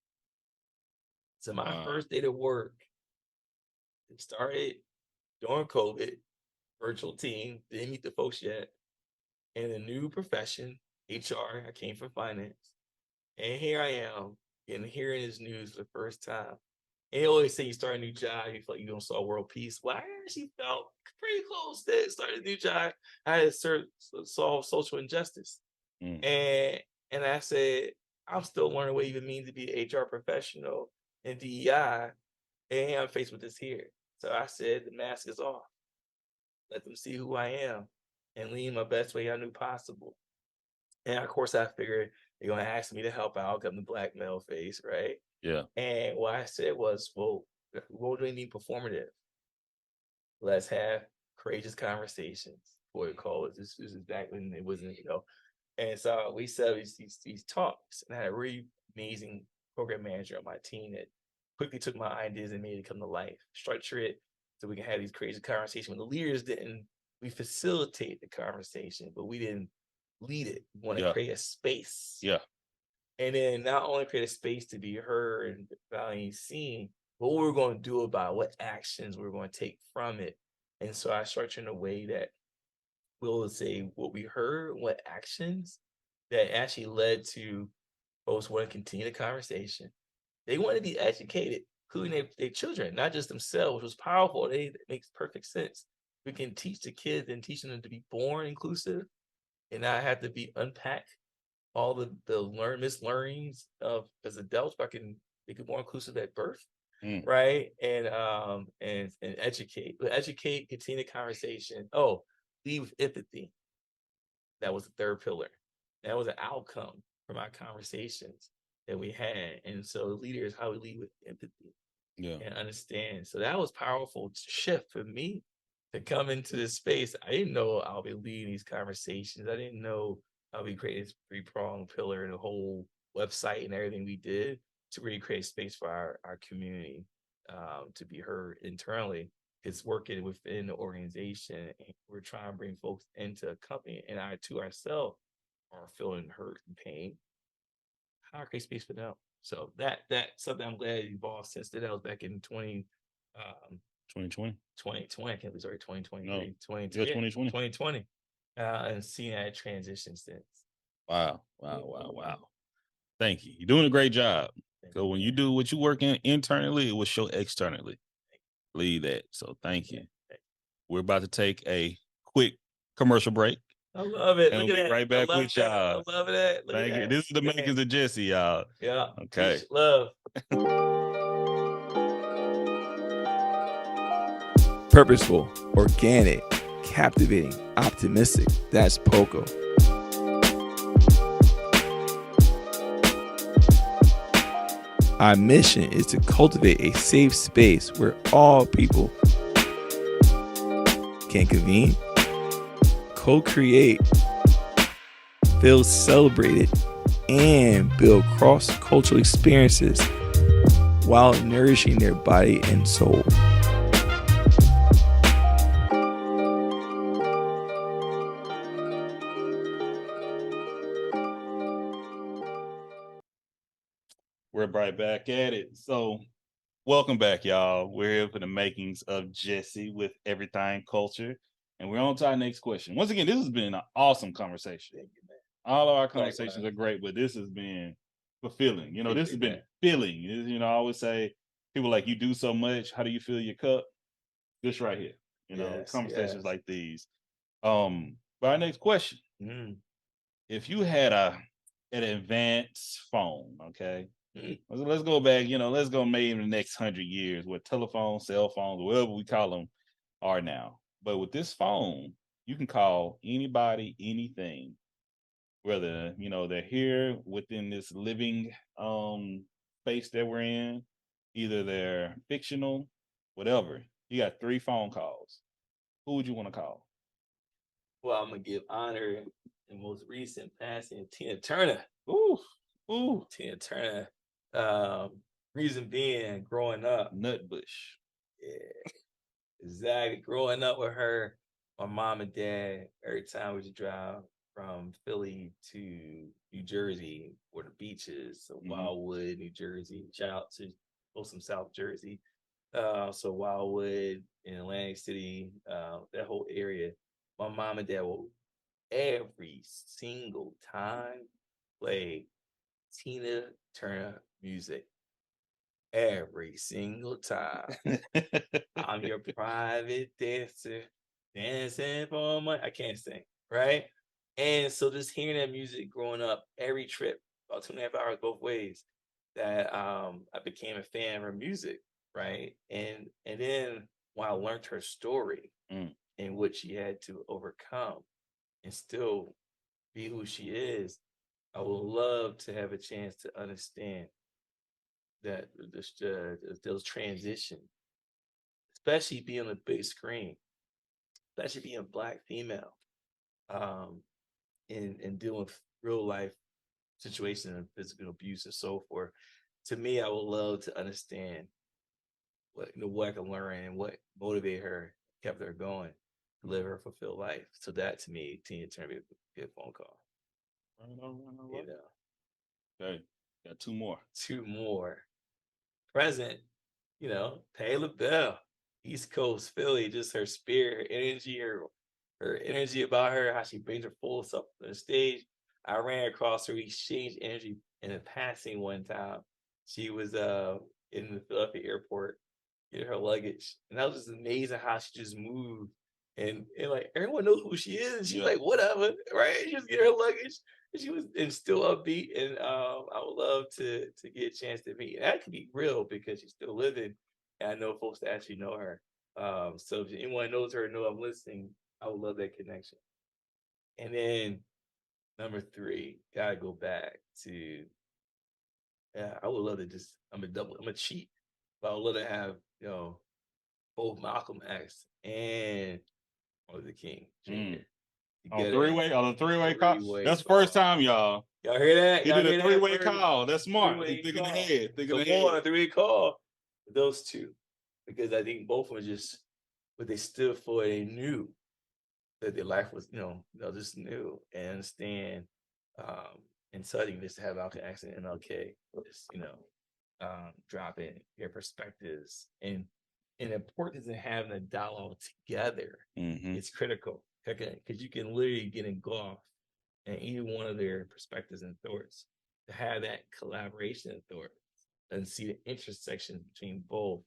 So my first day to work, it started during COVID, virtual team, didn't meet the folks yet, and a new profession, HR. I came from finance. And here I am hearing this news for the first time. And they always say you start a new job, you feel like you're gonna solve world peace. Well, I actually felt pretty close to starting a new job. I had to solve social injustice. And I said, I'm still learning what it even means to be an HR professional in DEI, and I'm faced with this here. So I said, the mask is off. Let them see who I am and lean my best way I knew possible. And of course, I figured they're going to ask me to help out, come the black male face, right? Yeah. And what I said was, well, what do we need performative? Let's have courageous conversations. What we call it. This is back when it wasn't, And so we set these talks, and I had a really amazing program manager on my team that quickly took my ideas and made it come to life. Structure it so we can have these crazy conversations. When the leaders didn't, we facilitate the conversation, but we didn't lead it. We want to create a space. Yeah. And then not only create a space to be heard and valued, seen, but what we're going to do about it, what actions we're going to take from it. And so I structured in a way that we'll say what we heard, what actions that actually led to folks want to continue the conversation. They want to be educated, including their children, not just themselves, which was powerful. It makes perfect sense. We can teach the kids and teach them to be born inclusive and not have to be unpack all the mislearnings of as adults, but they can be more inclusive at birth. Right. And educate. Educate, continue the conversation. Lead with empathy. That was the third pillar. That was an outcome from our conversations that we had. And so leaders, how we lead with empathy and understand. So that was powerful shift for me to come into this space. I didn't know I'll be leading these conversations. I didn't know I'll be creating this three-pronged pillar and the whole website and everything we did to really create space for our community to be heard internally. It's working within the organization. And we're trying to bring folks into a company, and I to ourselves are feeling hurt and pain. how create space for them. So that something I'm glad you evolved since then. That was back in 2020. 2020. I can't believe it's already 2023. No. 2020. 2020. And seeing that transition since. Wow. Thank you. You're doing a great job. So when you do what you work in internally, it will show externally. Leave that. So thank you. We're about to take a quick commercial break. I love it. And Look we'll at be that. right back with y'all. I love that. Look Thank at you. that. This is the makings of Jesse, y'all. Yeah. Okay. Peace, love. Purposeful, organic, captivating, optimistic. That's POCO. Our mission is to cultivate a safe space where all people can convene, co-create, feel celebrated, and build cross-cultural experiences while nourishing their body and soul. We're right back at it. So welcome back, y'all. We're here for the makings of Jesse with Everything Culture. And we're on to our next question. Once again, this has been an awesome conversation. All of our conversations are great, but this has been fulfilling. You know, this has been filling. You know, I always say, people like, you do so much. How do you fill your cup? This right here. You know, conversations like these. But our next question. If you had an advanced phone, okay? Let's go back, you know, let's go maybe in the next 100 years where telephones, cell phones, whatever we call them are now. But with this phone, you can call anybody, anything, whether, you know, they're here within this living space that we're in, either they're fictional, whatever. You got 3 phone calls. Who would you want to call? Well, I'm gonna give honor in most recent passing Tina Turner. Tina Turner. Reason being, growing up, Nutbush. Yeah, exactly. Growing up with her, my mom and dad, every time we would drive from Philly to New Jersey or the beaches, so Wildwood, New Jersey. Shout out to Folsom, South Jersey. So Wildwood in Atlantic City, that whole area. My mom and dad will every single time play Tina Turner music. Every single time. I'm your private dancer, dancing for money. I can't sing, right? And so just hearing that music growing up, every trip, about 2.5 hours both ways, that I became a fan of her music, right? And then when I learned her story and what she had to overcome and still be who she is, I would love to have a chance to understand that those transitions, especially being on the big screen, especially being a Black female, and dealing with real life situations and physical abuse and so forth. To me, I would love to understand what I can learn and what motivated her, kept her going, to live her fulfilled life. So that to me, Tina Turner would be a good phone call. You know. Okay, got 2 more. 2 more. Present, you know, Patti LaBelle, East Coast, Philly, just her spirit, her energy about her, how she brings her full self to the stage. I ran across her, we exchanged energy in a passing one time. She was in the Philadelphia airport getting her luggage. And that was just amazing how she just moved. And like everyone knows who she is. And she was like, whatever, right? She just get her luggage. She was still upbeat, and I would love to get a chance to meet. And that could be real because she's still living, and I know folks that actually know her. So if anyone knows her, know I'm listening, I would love that connection. And then number 3, gotta go back to. Yeah, I would love to just. I'm a cheat, but I would love to have both Malcolm X and Martin Luther King Jr. On the three-way call. That's the first time, y'all. Y'all hear that? He did a 3-way call. That's smart. He's thinking ahead. On a 3-way call. Those 2. Because I think both of them just what they stood for, they knew that their life was, just new and understand And so I think just to have Malcolm X and MLK, just, dropping their perspectives and the importance of having a dialogue together is critical. Because you can literally get engulfed in either one of their perspectives and thoughts. To have that collaboration of thought and see the intersection between both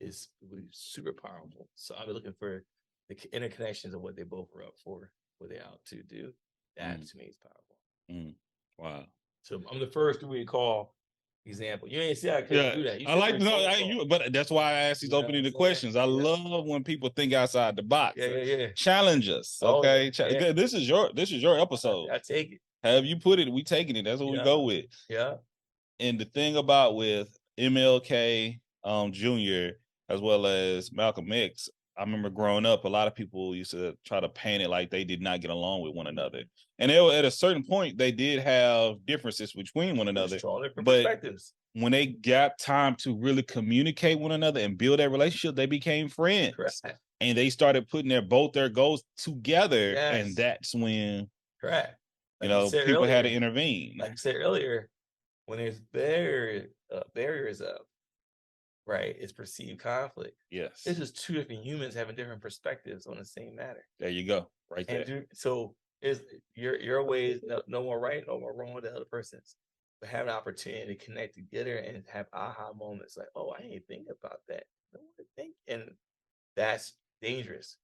is really super powerful. So I'll be looking for the interconnections of what they both were up for, what they're out to do. That to me is powerful. Wow. So I'm the first to recall example. You ain't see I couldn't do that. You I like to know, but that's why I ask these open-ended questions. I love when people think outside the box. Yeah. Challenge us, okay? This is your episode. I take it. Have you put it? We taking it. That's what we go with. Yeah. And the thing about with MLK Jr. as well as Malcolm X, I remember growing up, a lot of people used to try to paint it like they did not get along with one another. And at a certain point, they did have differences between one another. But when they got time to really communicate one another and build that relationship, they became friends. Correct. And they started putting both their goals together. Yes. And that's when correct. People had to intervene. Like you said earlier, when there's barriers up, right, it's perceived conflict. Yes. It's just two different humans having different perspectives on the same matter. There you go. Right there. And so is your way is no more right, no more wrong with the other person's. But have an opportunity to connect together and have aha moments like, oh, I didn't think about that. No one think, and that's dangerous.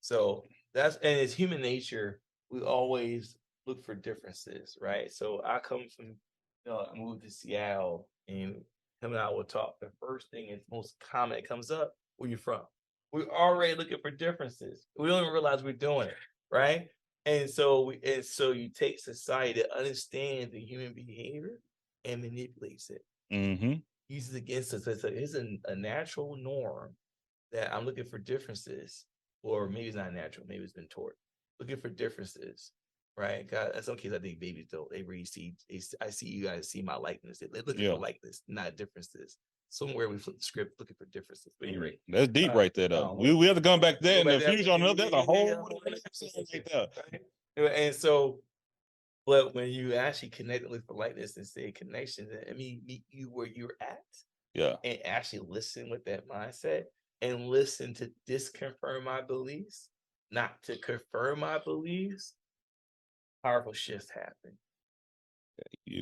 So and it's human nature. We always look for differences, right? So I come from, I moved to Seattle, and him and I will talk. The first thing is most common that comes up, where you from? We're already looking for differences. We don't even realize we're doing it, right? And so you take society that understands the human behavior and manipulates it. Uses it against us. It's a natural norm that I'm looking for differences, or maybe it's not natural, maybe it's been taught. Looking for differences, right? God, in some cases, I think babies don't. They really I see you guys see my likeness. They're looking for likeness, not differences. Somewhere we flip the script looking for differences. But you're right. That's deep right there, though. We have to come back there in the future on another. That's a whole right there. And so, but when you actually connect and look for likeness and say connection, I mean, meet you where you're at. Yeah. And actually listen with that mindset and listen to disconfirm my beliefs, not to confirm my beliefs. Powerful shifts happen.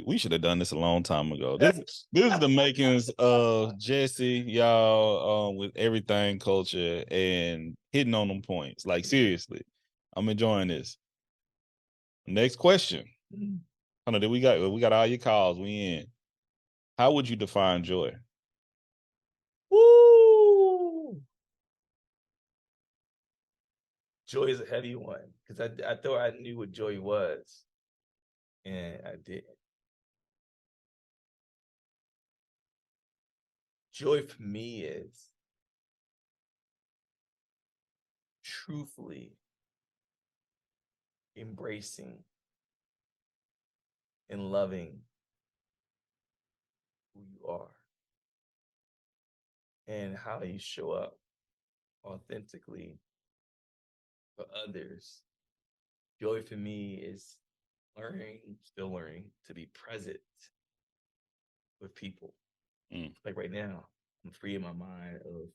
We should have done this a long time ago. This is the makings of Jesse, y'all, with Everything culture and hitting on them points. Like, seriously, I'm enjoying this. Next question. We got all your calls. We in. How would you define joy? Woo! Joy is a heavy one because I thought I knew what joy was, and I didn't. Joy for me is truthfully embracing and loving who you are and how you show up authentically for others. Joy for me is still learning to be present with people. Like right now, I'm free in my mind of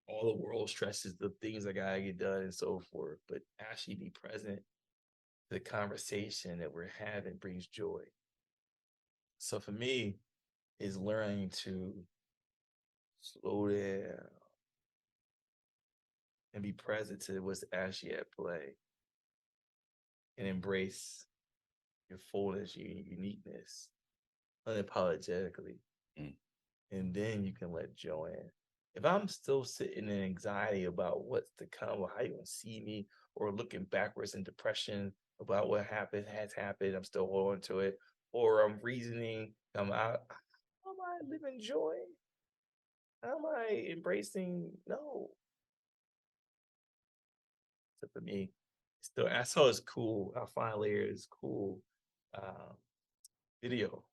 all the world stresses, the things I gotta get done and so forth, but actually be present. The conversation that we're having brings joy. So for me, is learning to slow down and be present to what's actually at play and embrace your fullness, your uniqueness, unapologetically. And then you can let joy in. If I'm still sitting in anxiety about what's to come or how you're going to see me, or looking backwards in depression about what has happened, I'm still holding to it, or I'm reasoning, how am I living joy? How am I embracing? No. So for me, I saw it's cool. Our final layer is cool video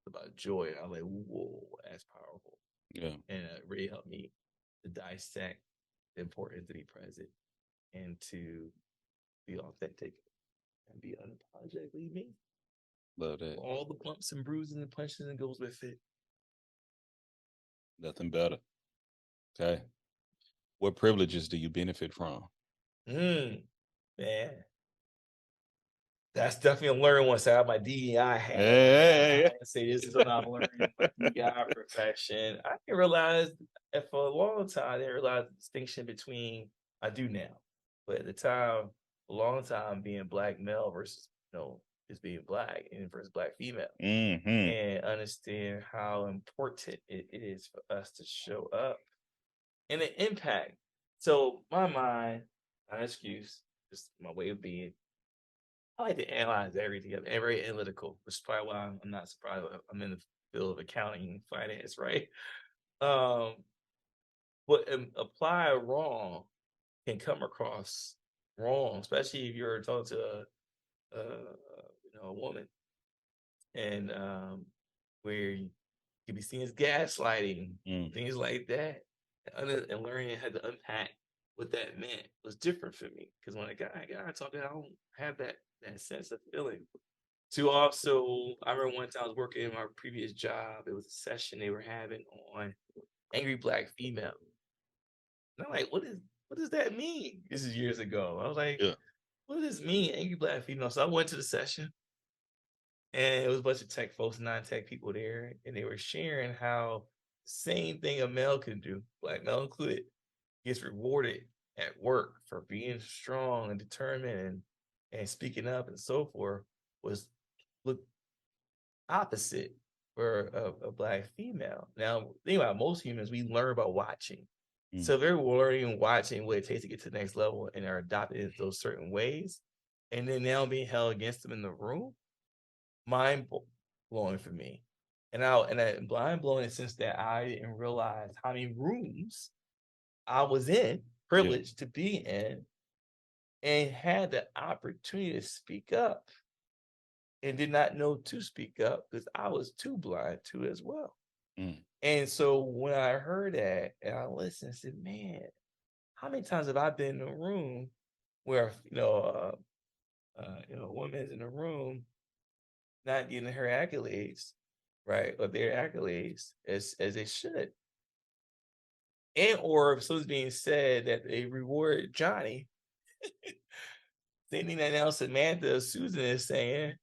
about joy. I was like, whoa, that's powerful. Yeah. And it really helped me to dissect the importance to be present and to be authentic and be unapologetically me. Love that. All the bumps and bruises and punches and goes with it. Nothing better. Okay. What privileges do you benefit from? Man, that's definitely a learning once I have my DEI hat. Hey. I say this is what I'm learning my DEI profession. I didn't realize that for a long time, I didn't realize the distinction between, I do now, but at the time, a long time being Black male versus, just being Black and versus Black female. Mm-hmm. And understand how important it is for us to show up and the impact. So my mind, not an excuse, just my way of being, I like to analyze everything. I'm very analytical, which is probably why I'm not surprised. I'm in the field of accounting and finance, right? But apply wrong can come across wrong, especially if you're talking to a woman, and where you could be seen as gaslighting, things like that, and learning how to unpack what that meant was different for me. Because when a guy talking, I don't have that sense of feeling. To also, I remember one time I was working in my previous job. It was a session they were having on angry Black female. And I'm like, what does that mean? This is years ago. I was like, what does this mean, angry Black female? So I went to the session, and it was a bunch of tech folks, non-tech people there, and they were sharing how the same thing a male can do, Black male included, gets rewarded at work for being strong and determined and speaking up and so forth, was look opposite for a Black female. Now, think about most humans, we learn about watching. So they're learning and watching what it takes to get to the next level and are adopted those certain ways. And then now being held against them in the room, mind blowing for me. And mind blowing since that I didn't realize how many rooms I was in, privileged to be in, and had the opportunity to speak up and did not know to speak up because I was too blind to as well. And so when I heard that and I listened, I said, man, how many times have I been in a room where, a woman's in a room not getting her accolades, right? Or their accolades as they should. And or if something's being said that they reward Johnny, same thing that now Samantha, Susan is saying,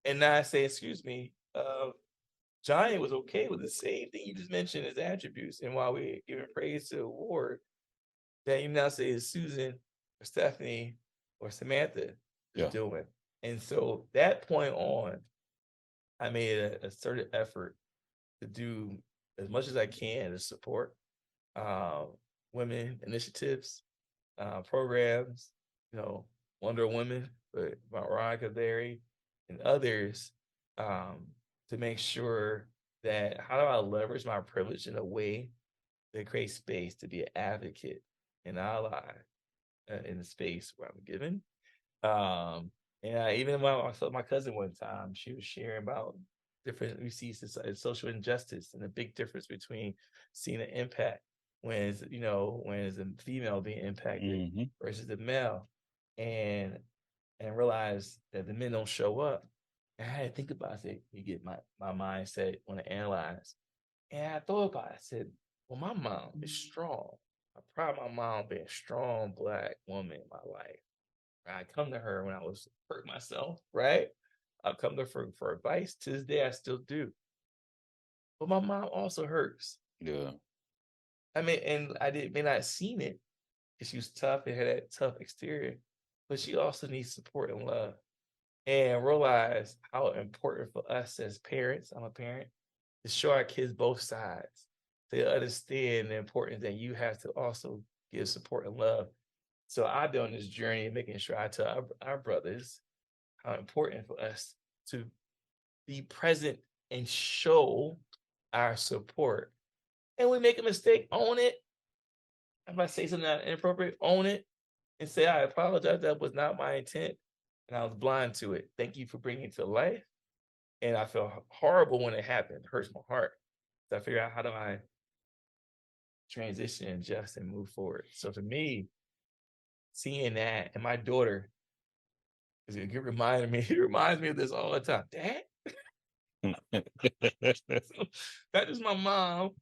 and not say, excuse me, Johnny was okay with the same thing you just mentioned as attributes. And while we're giving praise to the award, that you now say is Susan or Stephanie or Samantha is doing. And so that point on, I made a certain effort to do as much as I can to support women initiatives, programs, Wonder Woman, but Veronica Berry and others, to make sure that how do I leverage my privilege in a way that creates space to be an advocate and ally in the space where I'm given. And even when I saw my cousin one time, she was sharing about different, we see social injustice and the big difference between seeing an impact when it's a female being impacted versus the male, and realize that the men don't show up. And I had to think about it. I said, you get my mindset when I analyze. And I thought about it. I said, well, my mom is strong. I'm proud of my mom being a strong Black woman in my life. I come to her when I was hurt myself, right? I come to her for advice. To this day, I still do. But my mom also hurts. Yeah. I mean, and may not have seen it because she was tough and had that tough exterior, but she also needs support and love. And realize how important for us as parents, I'm a parent, to show our kids both sides. To understand the importance that you have to also give support and love. So I've been on this journey making sure I tell our brothers how important for us to be present and show our support. And we make a mistake, own it. If I say something inappropriate, own it and say, I apologize, that was not my intent. And I was blind to it. Thank you for bringing it to life. And I felt horrible when it happened. It hurts my heart. So I figured out how do I transition and adjust and move forward. So for me, seeing that, and my daughter It's a good reminder me. He reminds me of this all the time. Dad, not just my mom,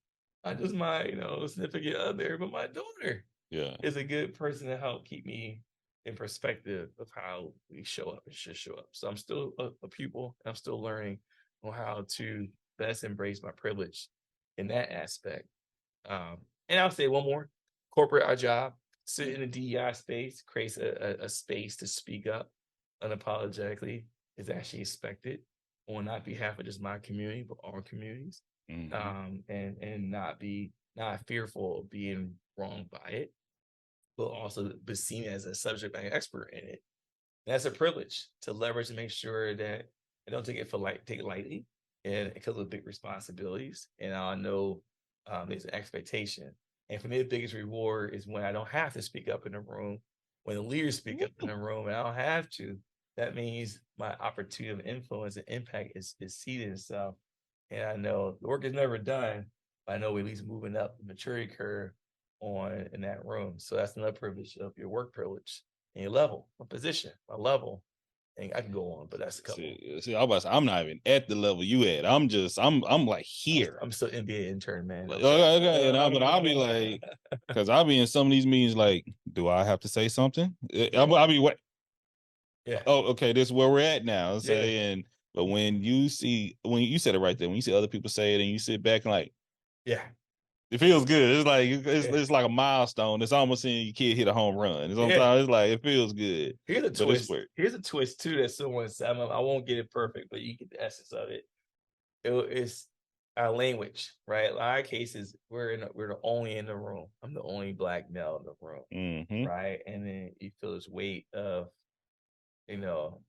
not just my significant other, but my daughter is a good person to help keep me in perspective of how we show up and should show up. So I'm still a pupil. I'm still learning on how to best embrace my privilege in that aspect. And I'll say one more: corporate, our job, sit in the DEI space, creates a space to speak up unapologetically is actually expected on not behalf of just my community, but all communities. And not fearful of being wronged by it, but also be seen as a subject matter expert in it. And that's a privilege to leverage and make sure that I don't take it lightly, and because of big responsibilities. And I know there's an expectation. And for me, the biggest reward is when I don't have to speak up in the room, when the leaders speak up in the room and I don't have to. That means my opportunity of influence and impact is seeded itself. And I know the work is never done, but I know we're at least moving up the maturity curve in that room. So that's another privilege of your work privilege and your level, my position, my level. And I can go on, but that's a couple. See, I was, I'm not even at the level you at. I'm like here. I'm still NBA intern, man. Okay. But I'll be like, because I'll be in some of these meetings like, do I have to say something? I'll be what? Yeah. Oh, okay. This is where we're at now. But when you said it right there, when you see other people say it and you sit back and like, yeah, it feels good. It's like it's like a milestone. It's almost seeing your kid hit a home run. It's like it feels good. Here's a twist. Here's a twist too that someone said. I won't get it perfect, but you get the essence of it. It's our language, right? In our cases, we're the only in the room. I'm the only Black male in the room, right? And then you feel this weight of,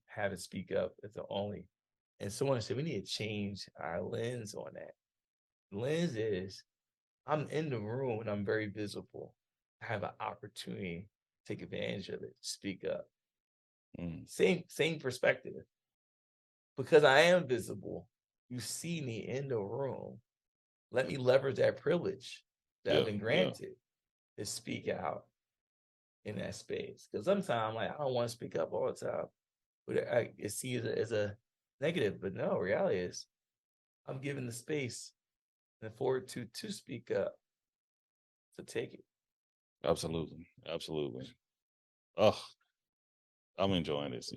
having to speak up as the only. And someone said we need to change our lens on that. The lens is, I'm in the room and I'm very visible. I have an opportunity to take advantage of it, speak up. Same perspective. Because I am visible, you see me in the room. Let me leverage that privilege that I've been granted to speak out in that space. Because sometimes I don't want to speak up all the time, but it sees it as a negative. But no, reality is I'm given the space and forward to speak up, to take it. Absolutely. Oh, I'm enjoying this.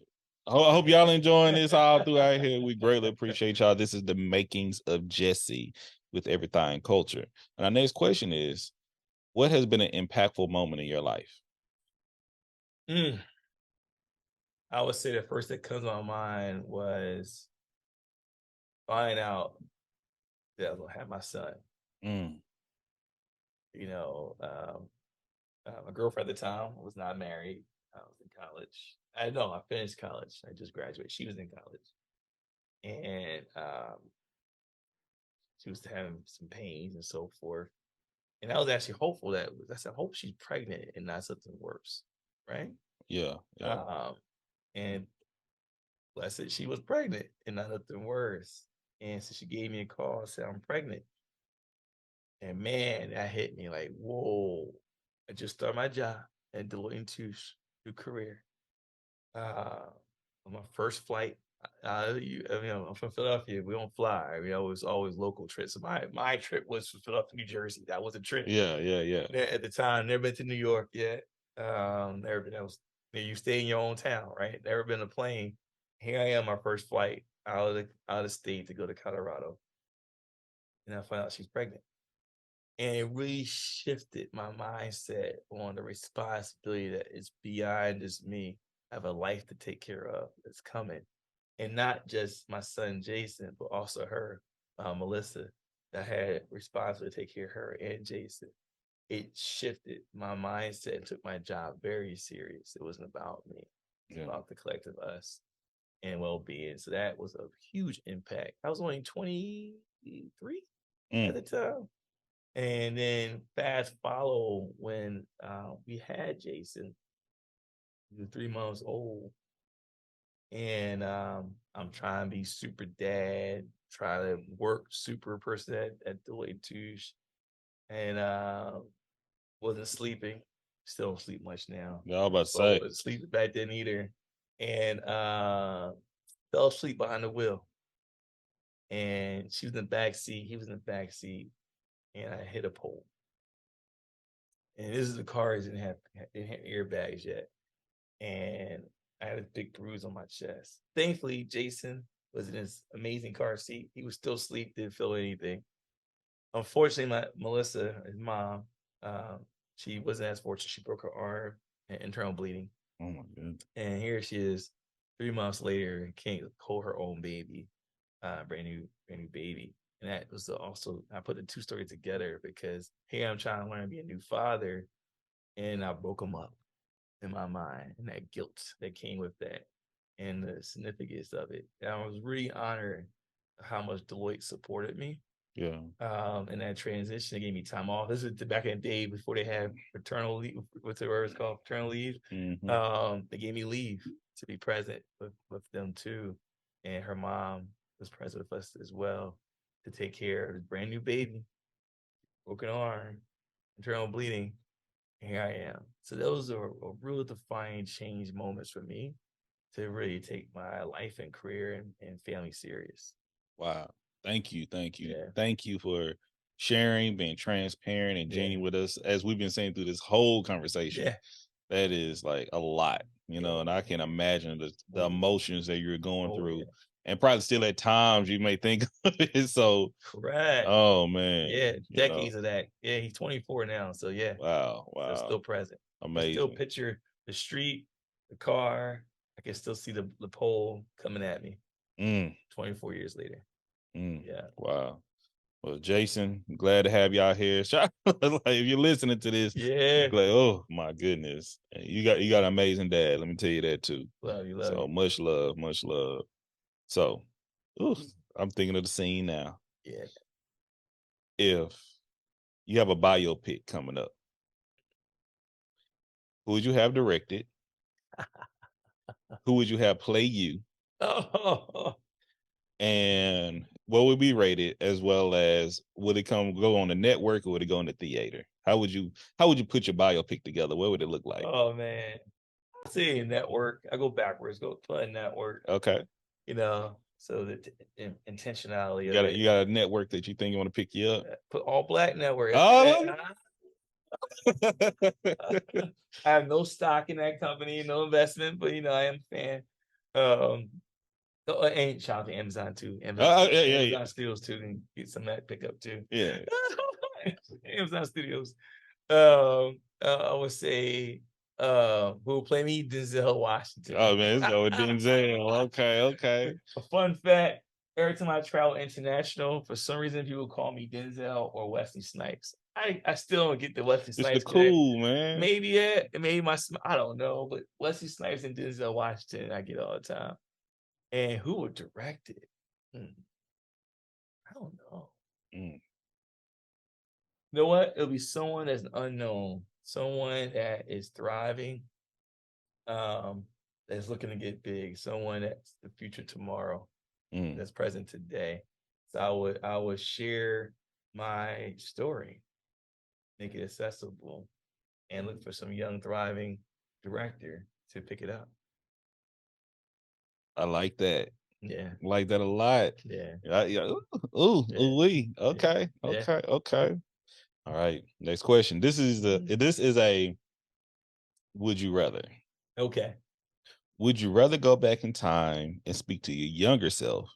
I hope y'all enjoying this all throughout here. We greatly appreciate y'all. This is the makings of Jesse with Everythang Culture. And our next question is, what has been an impactful moment in your life? I would say the first that comes to my mind was finding out that I was gonna have my son. My girlfriend at the time was not married. I was in college. I finished college. I just graduated. She was in college. And she was having some pains and so forth. And I was actually hopeful I said, hope she's pregnant and not something worse. Right? Yeah. And blessed, she was pregnant and not something worse. And so she gave me a call and said, I'm pregnant. And man, that hit me like, whoa. I just started my job at Deloitte & Touche, new career. On my first flight, I'm from Philadelphia. We don't fly. It was always local trips. So my trip was from Philadelphia, New Jersey. That was a trip. Yeah. At the time, never been to New York yet. Never been. You stay in your own town, right? Never been on a plane. Here I am, my first flight out of state to go to Colorado, and I find out she's pregnant. And it really shifted my mindset on the responsibility that is beyond just me. I have a life to take care of that's coming. And not just my son, Jason, but also her, Melissa, that had responsibility to take care of her and Jason. It shifted my mindset and took my job very serious. It wasn't about me. It was about the collective us and well-being. So that was a huge impact. I was only 23 at the time. And then fast follow when we had Jason, he was 3 months old. And I'm trying to be super dad, try to work super person at Deloitte & Touche. And wasn't sleeping. Still don't sleep much now. Yeah, I was about to say. Wasn't sleeping back then either. and fell asleep behind the wheel. And she was in the back seat, he was in the back seat, and I hit a pole. And this is the cars didn't have airbags yet. And I had a big bruise on my chest. Thankfully, Jason was in his amazing car seat. He was still asleep, didn't feel anything. Unfortunately, Melissa, his mom, she wasn't as fortunate. She broke her arm and internal bleeding. Oh my God. And here she is 3 months later and can't hold her own baby, brand new baby. And that was also, I put the two stories together because here I'm trying to learn to be a new father, and I broke them up in my mind, and that guilt that came with that and the significance of it. And I was really honored how much Deloitte supported me. Yeah. In that transition. They gave me time off. This is back in the day before they had paternal leave, whatever it's called, paternal leave. They gave me leave to be present with them too. And her mom was present with us as well to take care of this brand new baby, broken arm, internal bleeding. And here I am. So those are real defining change moments for me to really take my life and career and family serious. Wow. Thank you. Yeah. Thank you for sharing, being transparent and genuine with us as we've been saying through this whole conversation. Yeah. That is like a lot, and I can imagine the emotions that you're going through. And probably still at times you may think of it. So correct. Oh man. Yeah, decades of that. Yeah, he's 24 now. So yeah. Wow. So still present. Amazing. I still picture the street, the car. I can still see the pole coming at me 24 years later. Yeah. Wow. Well, Jason, I'm glad to have y'all here. Like, if you're listening to this, yeah. Like, oh my goodness. You got an amazing dad. Let me tell you that too. Love you, love so you. much love, much love. So I'm thinking of the scene now. Yeah. If you have a biopic coming up, who would you have directed? Who would you have play you? Oh. And what would be rated, as well as would it go on the network or would it go in the theater? How would you put your biopic together? What would it look like? Oh man. See, network. I go backwards, go play network. Okay. So the intentionality. You got a network that you think you want to pick you up? Put all black network. Oh, I have no stock in that company, no investment, but I am a fan. And shout out to Amazon too. Amazon Studios too, and get some of that pickup too. Yeah. Amazon Studios. I would say who will play me? Denzel Washington. Oh man, let's go with Denzel. Okay. A fun fact: every time I travel international, for some reason people call me Denzel or Wesley Snipes. I still don't get the Wesley Snipes. It's the cool, man. Maybe maybe I don't know, but Wesley Snipes and Denzel Washington I get all the time. And who would direct it? I don't know. You know what? It'll be someone that's unknown, someone that is thriving, that's looking to get big, someone that's the future tomorrow, that's present today. So I would share my story, make it accessible, and look for some young, thriving director to pick it up. I like that. Yeah. I like that a lot. Yeah. Okay. Yeah. Okay. All right. Next question. This is a would you rather. Okay. Would you rather go back in time and speak to your younger self,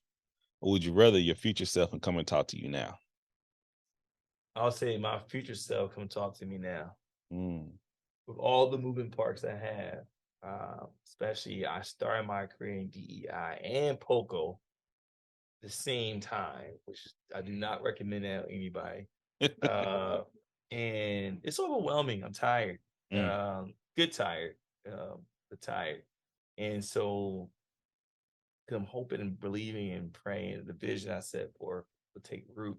or would you rather your future self and come and talk to you now? I'll say my future self come talk to me now. With all the moving parts I have. Especially I started my career in DEI and POCO the same time, which I do not recommend that to anybody. And it's overwhelming. I'm tired. Good tired, but tired. And so I'm hoping and believing and praying the vision I set for will take root.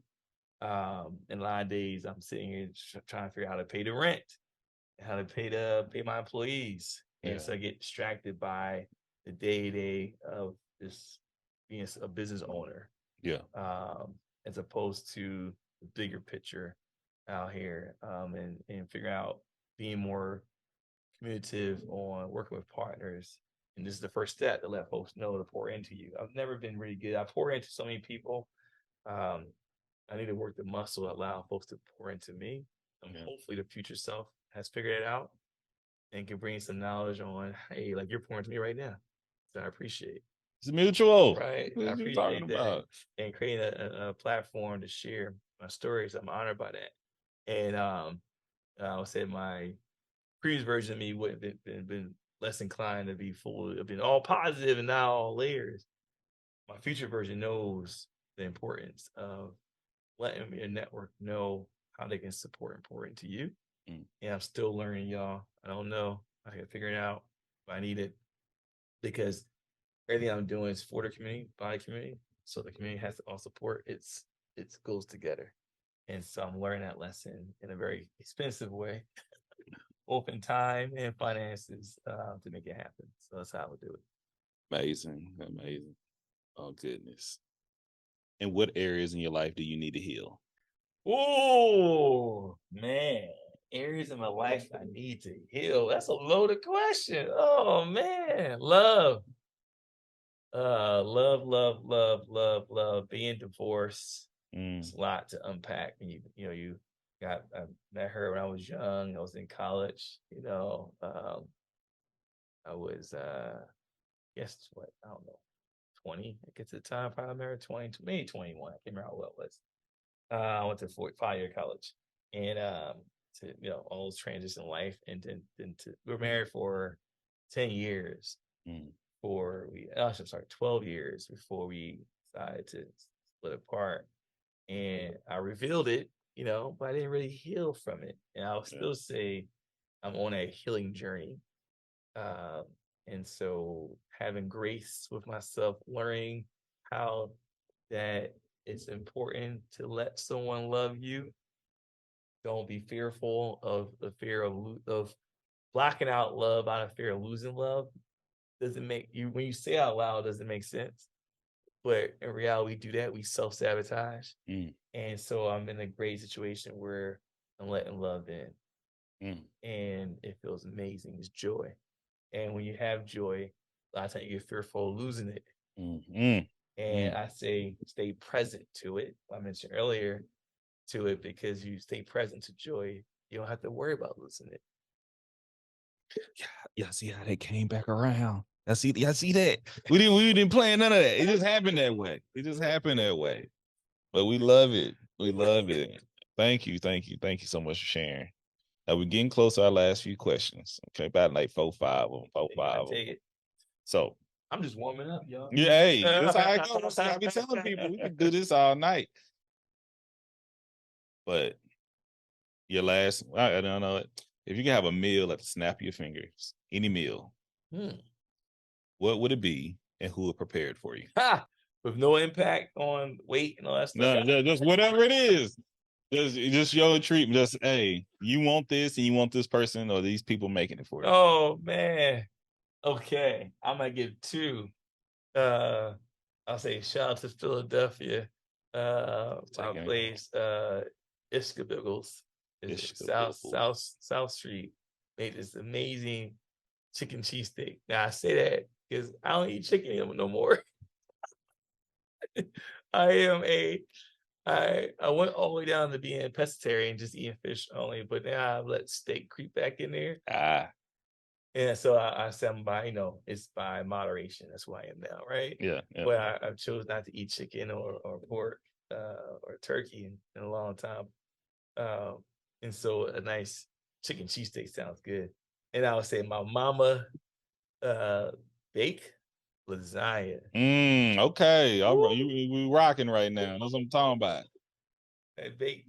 In a lot of days, I'm sitting here trying to figure out how to pay the rent, how to pay my employees. And so I get distracted by the day-to-day of this being a business owner. Yeah. As opposed to the bigger picture out here, and figure out being more communicative on working with partners And this is the first step to let folks know to pour into you. I've never been really good. I pour into so many people. I need to work the muscle, allow folks to pour into me. Hopefully the future self has figured it out and can bring some knowledge on, hey, like you're pouring to me right now. So I appreciate it. It's mutual. Right. I appreciate that. And creating a platform to share my stories. I'm honored by that. And I would say my previous version of me would have been less inclined to be full of been all positive and now all layers. My future version knows the importance of letting your network know how they can support and pour into you. And I'm still learning, y'all. I don't know. I can figure it out, but I need it because everything I'm doing is for the community, by the community. So the community has to all support. It goes together. And so I'm learning that lesson in a very expensive way, open time and finances to make it happen. So that's how I would do it. Amazing. Oh, goodness. And what areas in your life do you need to heal? Oh, man. Areas in my life I need to heal. That's a loaded question. Oh, man. Love. Love. Being divorced. It's a lot to unpack. I met her when I was young. I was in college. I was, guess what? I don't know, 20. I guess at the time, probably married 20, maybe 21. I can't remember how well it was. I went to 5-year college, and all those transition in life, and then we were married for 10 years. 12 years before we decided to split apart. And I revealed it, but I didn't really heal from it. And I'll still say I'm on a healing journey. And so having grace with myself, learning how that it's important to let someone love you. Don't be fearful of the fear of blocking out love out of fear of losing love. Doesn't make you, when you say out loud, doesn't make sense. But in reality, we do that. We self-sabotage. And so I'm in a great situation where I'm letting love in. And it feels amazing. It's joy. And when you have joy, a lot of times you get fearful of losing it. And I say stay present to it. I mentioned earlier to it, because you stay present to joy, you don't have to worry about losing it. Y'all see how they came back around? Y'all see that? We didn't plan none of that. It just happened that way. But we love it. Thank you so much for sharing. Now we're getting close to our last few questions. Okay, about like 4, 5 of them. Take it. So I'm just warming up, y'all. Yeah, hey, that's how it goes. I be telling people we can do this all night. But your last, I don't know. If you can have a meal at the snap of your fingers, any meal, what would it be, and who would prepare it for you? With no impact on weight and all that stuff. No, just whatever it is. Just your treatment. Just, hey, you want this, and you want this person or these people making it for you. Oh man. Okay, I'm gonna give 2. I'll say shout out to Philadelphia. My place, Ishkabiggles. South Street made this amazing chicken cheesesteak. Now I say that because I don't eat chicken no more. I went all the way down to being pescatarian, just eating fish only, but now I've let steak creep back in there. And so I said, it's by moderation. That's who I am now, right? Yeah. But I chose not to eat chicken or pork or turkey in a long time. And so a nice chicken cheesesteak sounds good. And I would say my mama bake lasagna. Okay. All right. We rocking right now. That's what I'm talking about.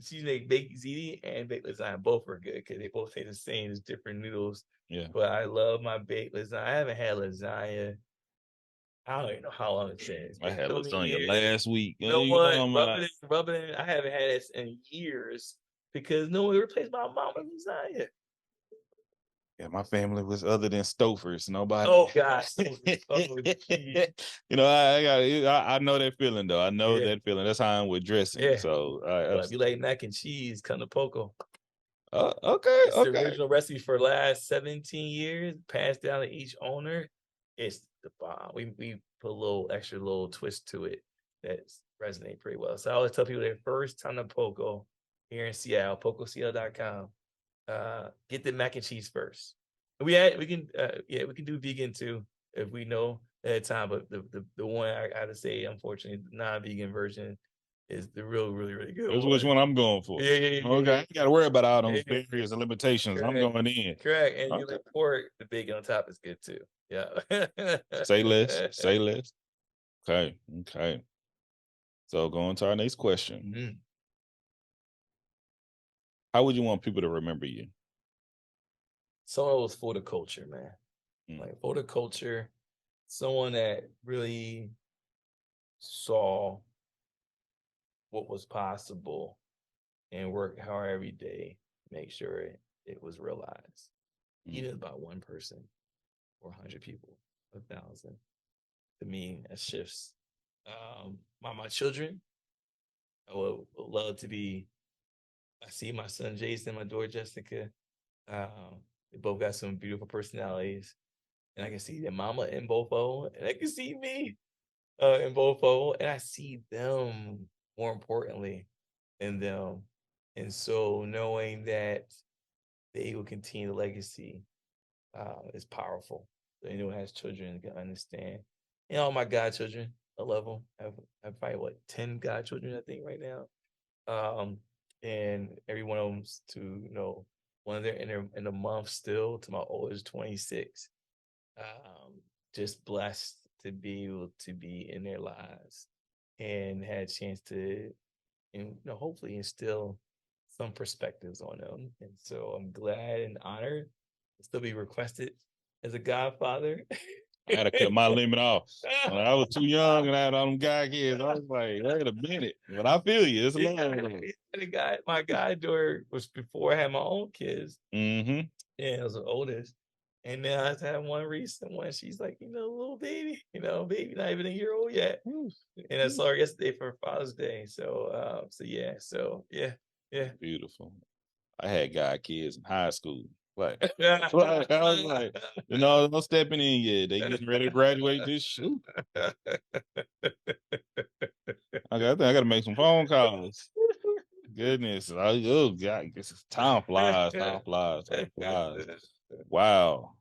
She make baked ziti and baked lasagna. Both are good because they both taste the same as different noodles. Yeah. But I love my baked lasagna. I haven't had lasagna. I don't even know how long it's been. I had lasagna last week. You know what? Rub it in. I haven't had it in years because no one replaced my mama's lasagna. Yeah, my family was other than Stofers. Nobody. Oh gosh. I know that feeling though. I know that feeling. That's how I'm with dressing. Yeah. So if you like mac and cheese, come to POCO. Okay. It's the original recipe for the last 17 years, passed down to each owner. it's the bomb. We put a little extra little twist to it that resonate pretty well. So I always tell people their first time to POCO here in Seattle, POCOSeattle.com, get the mac and cheese first. We can do vegan too if we know at a time, but the one I gotta say, unfortunately, the non-vegan version is the really, really good That's one. which one I'm going for. Okay, I ain't got to worry about all those barriers and limitations. I'm going in. Correct, and you like pork, the bacon on top is good too. Yeah. Say less. Say less. Okay. So going to our next question. How would you want people to remember you? Someone was for the culture, man. Like for the culture, someone that really saw what was possible and worked hard every day to make sure it was realized. Even about one person or 100 people, 1,000. To me, that shifts. My children, I would love to be. I see my son Jason, my daughter Jessica. They both got some beautiful personalities, and I can see their mama in both of them, and I can see me in both of them, and I see them more importantly in them. And so knowing that they will continue the legacy is powerful. So anyone who has children can understand. And all my godchildren, I love them. I have probably 10 godchildren, I think, right now. And every one of them's to, one of them in a month still, to my oldest 26. Just blessed to be able to be in their lives and had a chance to, hopefully instill some perspectives on them. And so I'm glad and honored to still be requested as a godfather. I had to cut my limit off. When I was too young and I had all them guy kids, I was like, wait a minute. But I feel you. It's a long my goddaughter was before I had my own kids. Mm-hmm. And I was the oldest. And then I had one recent one. She's like, little baby, baby, not even a year old yet. And I saw her yesterday for Father's Day. So, yeah. Beautiful. I had guy kids in high school. Like, I was like, no stepping in yet. They getting ready to graduate this shoot. I think I got to make some phone calls. Goodness. Oh, God. Time flies. Wow.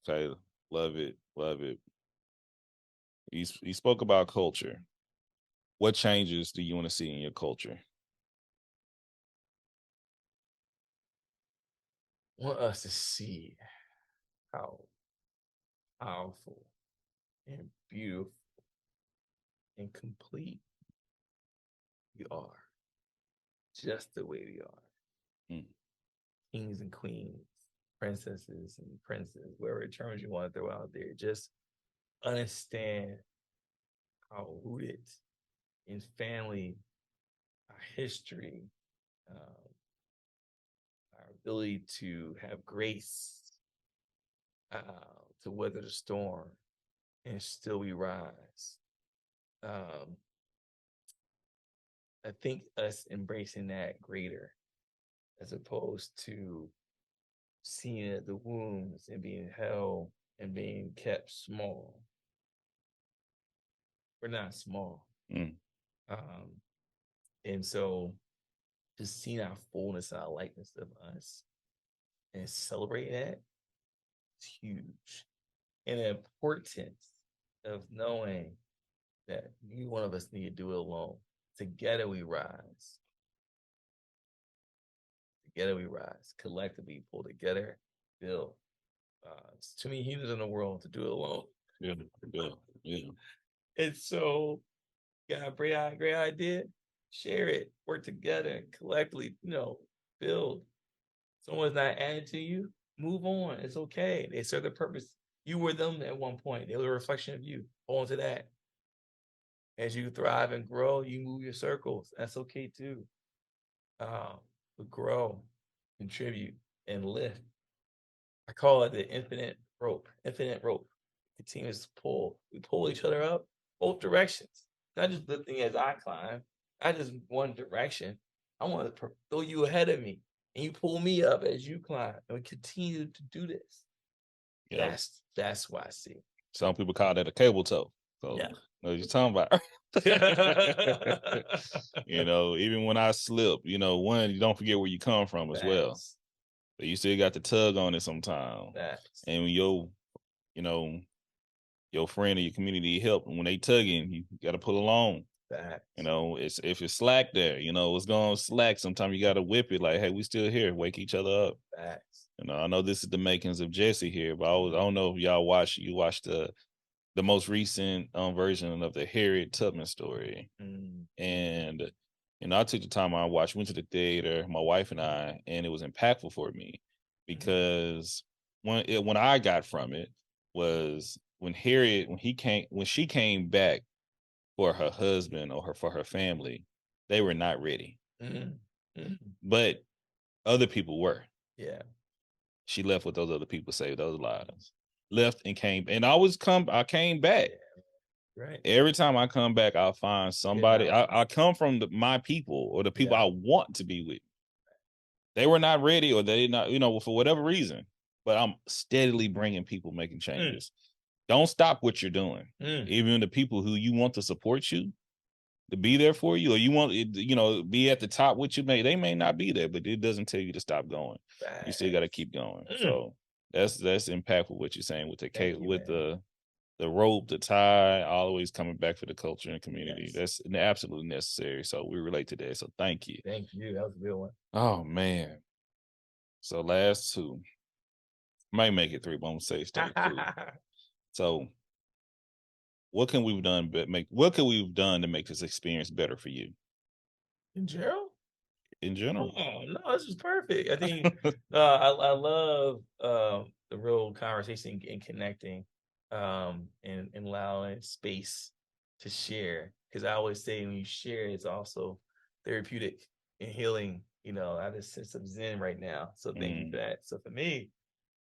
Okay. Love it. You spoke about culture. What changes do you want to see in your culture? I want us to see how powerful and beautiful and complete we are, just the way we are. Kings and queens, princesses and princes, whatever terms you want to throw out there. Just understand how rooted in family, our history, our ability to have grace, to weather the storm, and still we rise. I think us embracing that greater, as opposed to seeing the wounds and being held and being kept small. We're not small. And so just seeing our fullness and our likeness of us and celebrating that is huge. And the importance of knowing that neither one of us need to do it alone. Together we rise. Collectively pull together, build. It's too many humans in the world to do it alone. Yeah. And so, got a great idea, share it, work together, collectively, build. Someone's not adding to you, move on. It's okay. They serve their purpose. You were them at one point. They were a reflection of you. Hold on to that. As you thrive and grow, you move your circles. That's okay too. But grow, contribute, and lift. I call it the infinite rope. Continuous pull. We pull each other up both directions. Not just lifting as I climb, not just one direction. I want to throw you ahead of me, and you pull me up as you climb, and we continue to do this. That's what I see. Some people call that a cable toe. So Yeah. know what you're talking about. You know, even when I slip, you know, one, you don't forget where you come from as well. But you still got to tug on it sometimes. And when you know, your friend or your community help, and when they tugging, you got to pull along. You know, if it's slack there, you know, it's going slack. Sometimes you got to whip it like, hey, we still here. Wake each other up. You know, I know this is the makings of Jesse here, but I don't know if y'all watched the most recent version of the Harriet Tubman story. And, you know, I took the time I watched, went to the theater, my wife and I, and it was impactful for me because when I got from it was when she came back for her husband or for her family, they were not ready. But other people were. Yeah. She left what those other people saved those lives. Left and came, and I came back. Right. Every time I come back, I'll find somebody. I come from my people or the people I want to be with. They were not ready, or they not, you know, for whatever reason. But I'm steadily bringing people, making changes. Don't stop what you're doing. Even the people who you want to support you, to be there for you, or you want, you know, be at the top with you, they may not be there, but it doesn't tell you to stop going. You still got to keep going. So that's impactful what you're saying with the rope, the tie, always coming back for the culture and community. That's absolutely necessary. So we relate to that. So thank you. Thank you. That was a good one. Oh man. So last two. Might make it three, but I'm gonna say stay two. So what can we've done to make this experience better for you? In general? In general. Oh no, this is perfect. I think I love the real conversation and connecting and allowing space to share. Because I always say when you share, it's also therapeutic and healing. You know, I have this sense of zen right now. So thank you for that. So for me,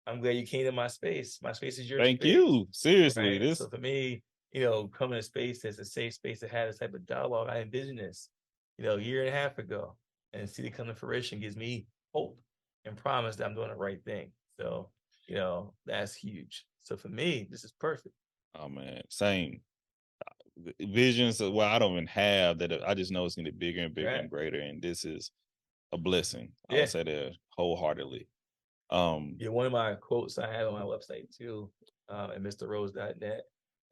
I'm glad you came to my space. My space is your Thank space. you. Seriously. Right? So for me, you know, coming to space as a safe space to have this type of dialogue, I envisioned this, you know, a year and a half ago, and see it come to fruition gives me hope and promise that I'm doing the right thing. So, you know, that's huge. So for me, this is perfect. Oh man, same visions of I don't even have that. I just know it's gonna get bigger and bigger and greater, and this is a blessing. I would say that wholeheartedly. Yeah, one of my quotes I have on my website too, at MisterRhodes.net,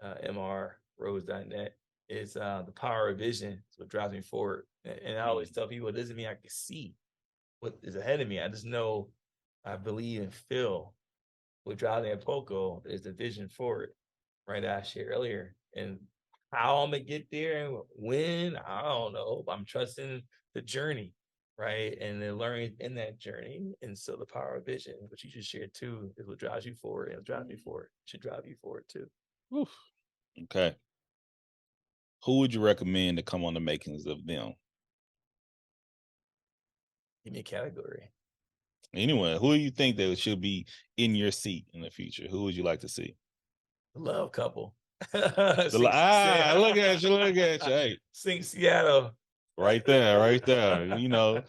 mrrhodes.net, is the power of vision is what drives me forward. And I always tell people it doesn't mean I can see what is ahead of me. I just know I believe and feel what drives me at POCO is the vision forward, right? That I shared earlier. And how I'm gonna get there and when, I don't know. But I'm trusting the journey, right? And then learning in that journey. And so the power of vision, which you just shared too, is what drives you forward, and it drives me forward. It should drive you forward too. Oof. Okay. Who would you recommend to come on the makings of them? Give me a category. Anyway, who do you think that should be in your seat in the future? Who would you like to see? Love couple. Look at you, look at you. Hey. Sing Seattle. Right there. You know,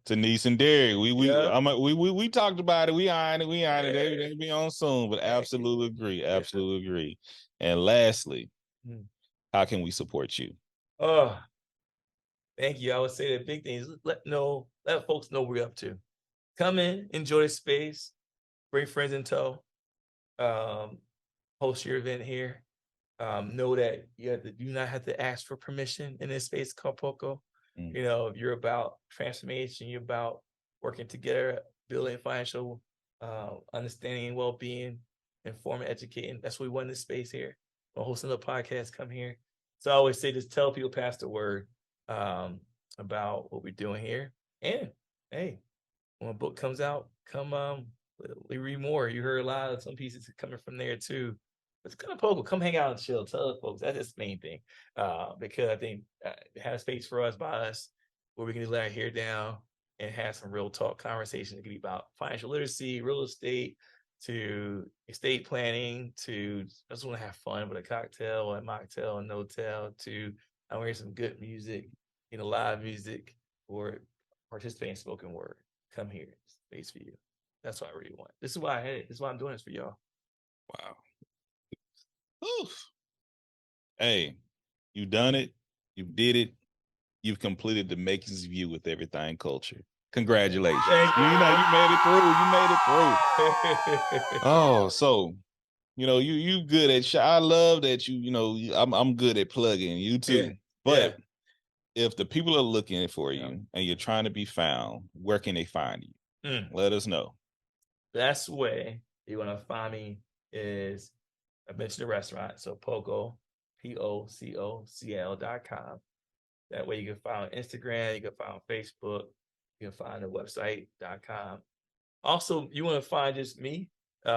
Denise and Derek. We talked about it. We ironed it. They be on soon, but absolutely agree. And lastly, how can we support you? Oh, thank you. I would say the big thing is let folks know what we're up to. Come in, enjoy the space, bring friends in tow, host your event here. Know that you do not have to ask for permission in this space called POCO. You know, you're about transformation, you're about working together, building financial understanding and well-being, informing, educating. That's what we want in this space here. We're hosting a podcast, come here. So I always say, just tell people, pass the word about what we're doing here. And hey, when a book comes out, come we read more. You heard a lot of some pieces coming from there too. It's kind of POCO. Come hang out and chill. Tell other folks. That's the main thing. Because I think have a space for us by us where we can let our hair down and have some real talk conversation. It could be about financial literacy, real estate, to estate planning, to I just want to have fun with a cocktail and mocktail and no-tail, to I'm wearing some good music, you know, live music, or participate in spoken word. Come here. Space for you. That's what I really want. This is why I had it. This is why I'm doing this for y'all. Wow. Oof. Hey, you done it. You did it. You've completed the makings of you with Everything culture. Congratulations. Thank you. You made it through. You made it through. Oh, so you good at I love that I'm good at plugging you too. Yeah. But if the people are looking for you and you're trying to be found, where can they find you? Let us know. Best way you want to find me is, I mentioned the restaurant, so POCO, POCOCL.com. That way you can find on Instagram, you can find on Facebook, you can find the website.com. Also, you want to find just me,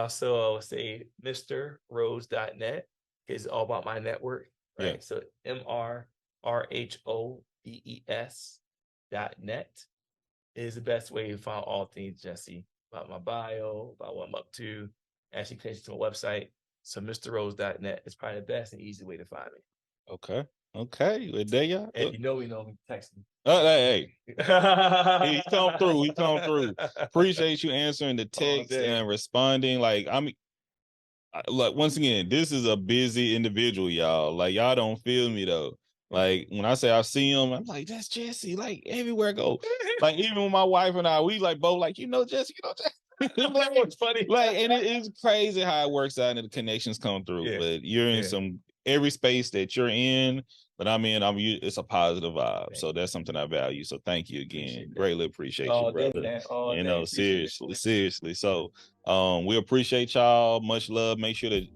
so I would say MisterRhodes.net is all about my network, right? Yeah. So MRRHODES.net is the best way to find all things Jesse, about my bio, about what I'm up to, actually connect to my website. So MisterRhodes.net is probably the best and easy way to find me. Okay. Well, there you are. And we know me, text me. Hey. He come through. Appreciate you answering the text and responding. Like, once again, this is a busy individual, y'all. Like, y'all don't feel me though. Like, when I say I see him, I'm like, that's Jesse. Like, everywhere I go. Like, even with my wife and I, we like both like, Jesse, Like, It's funny. Like, and it's crazy how it works out and the connections come through. Yeah. But you're in every space that you're in, but it's a positive vibe. So that's something I value. So thank you again. Greatly appreciate you, brother. Seriously. So we appreciate y'all. Much love. Make sure to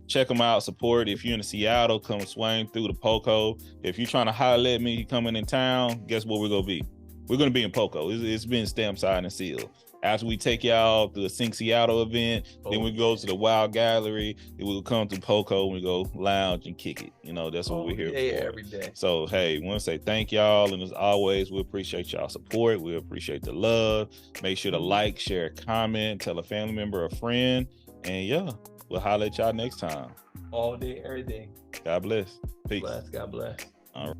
check them out, support. If you're in Seattle, come swing through the POCO. If you're trying to holler at me coming in town, guess what we're gonna be? We're gonna be in POCO. It's been stamped, signed, and sealed. After we take y'all to the Sync Seattle event, then we go to the Wild Gallery, then we'll come to POCO and we go lounge and kick it. That's what we're here for. Every day. So, hey, we want to say thank y'all. And as always, we appreciate y'all support. We appreciate the love. Make sure to like, share, comment, tell a family member, a friend. And we'll holler at y'all next time. All day, every day. God bless. Peace. God bless. All right.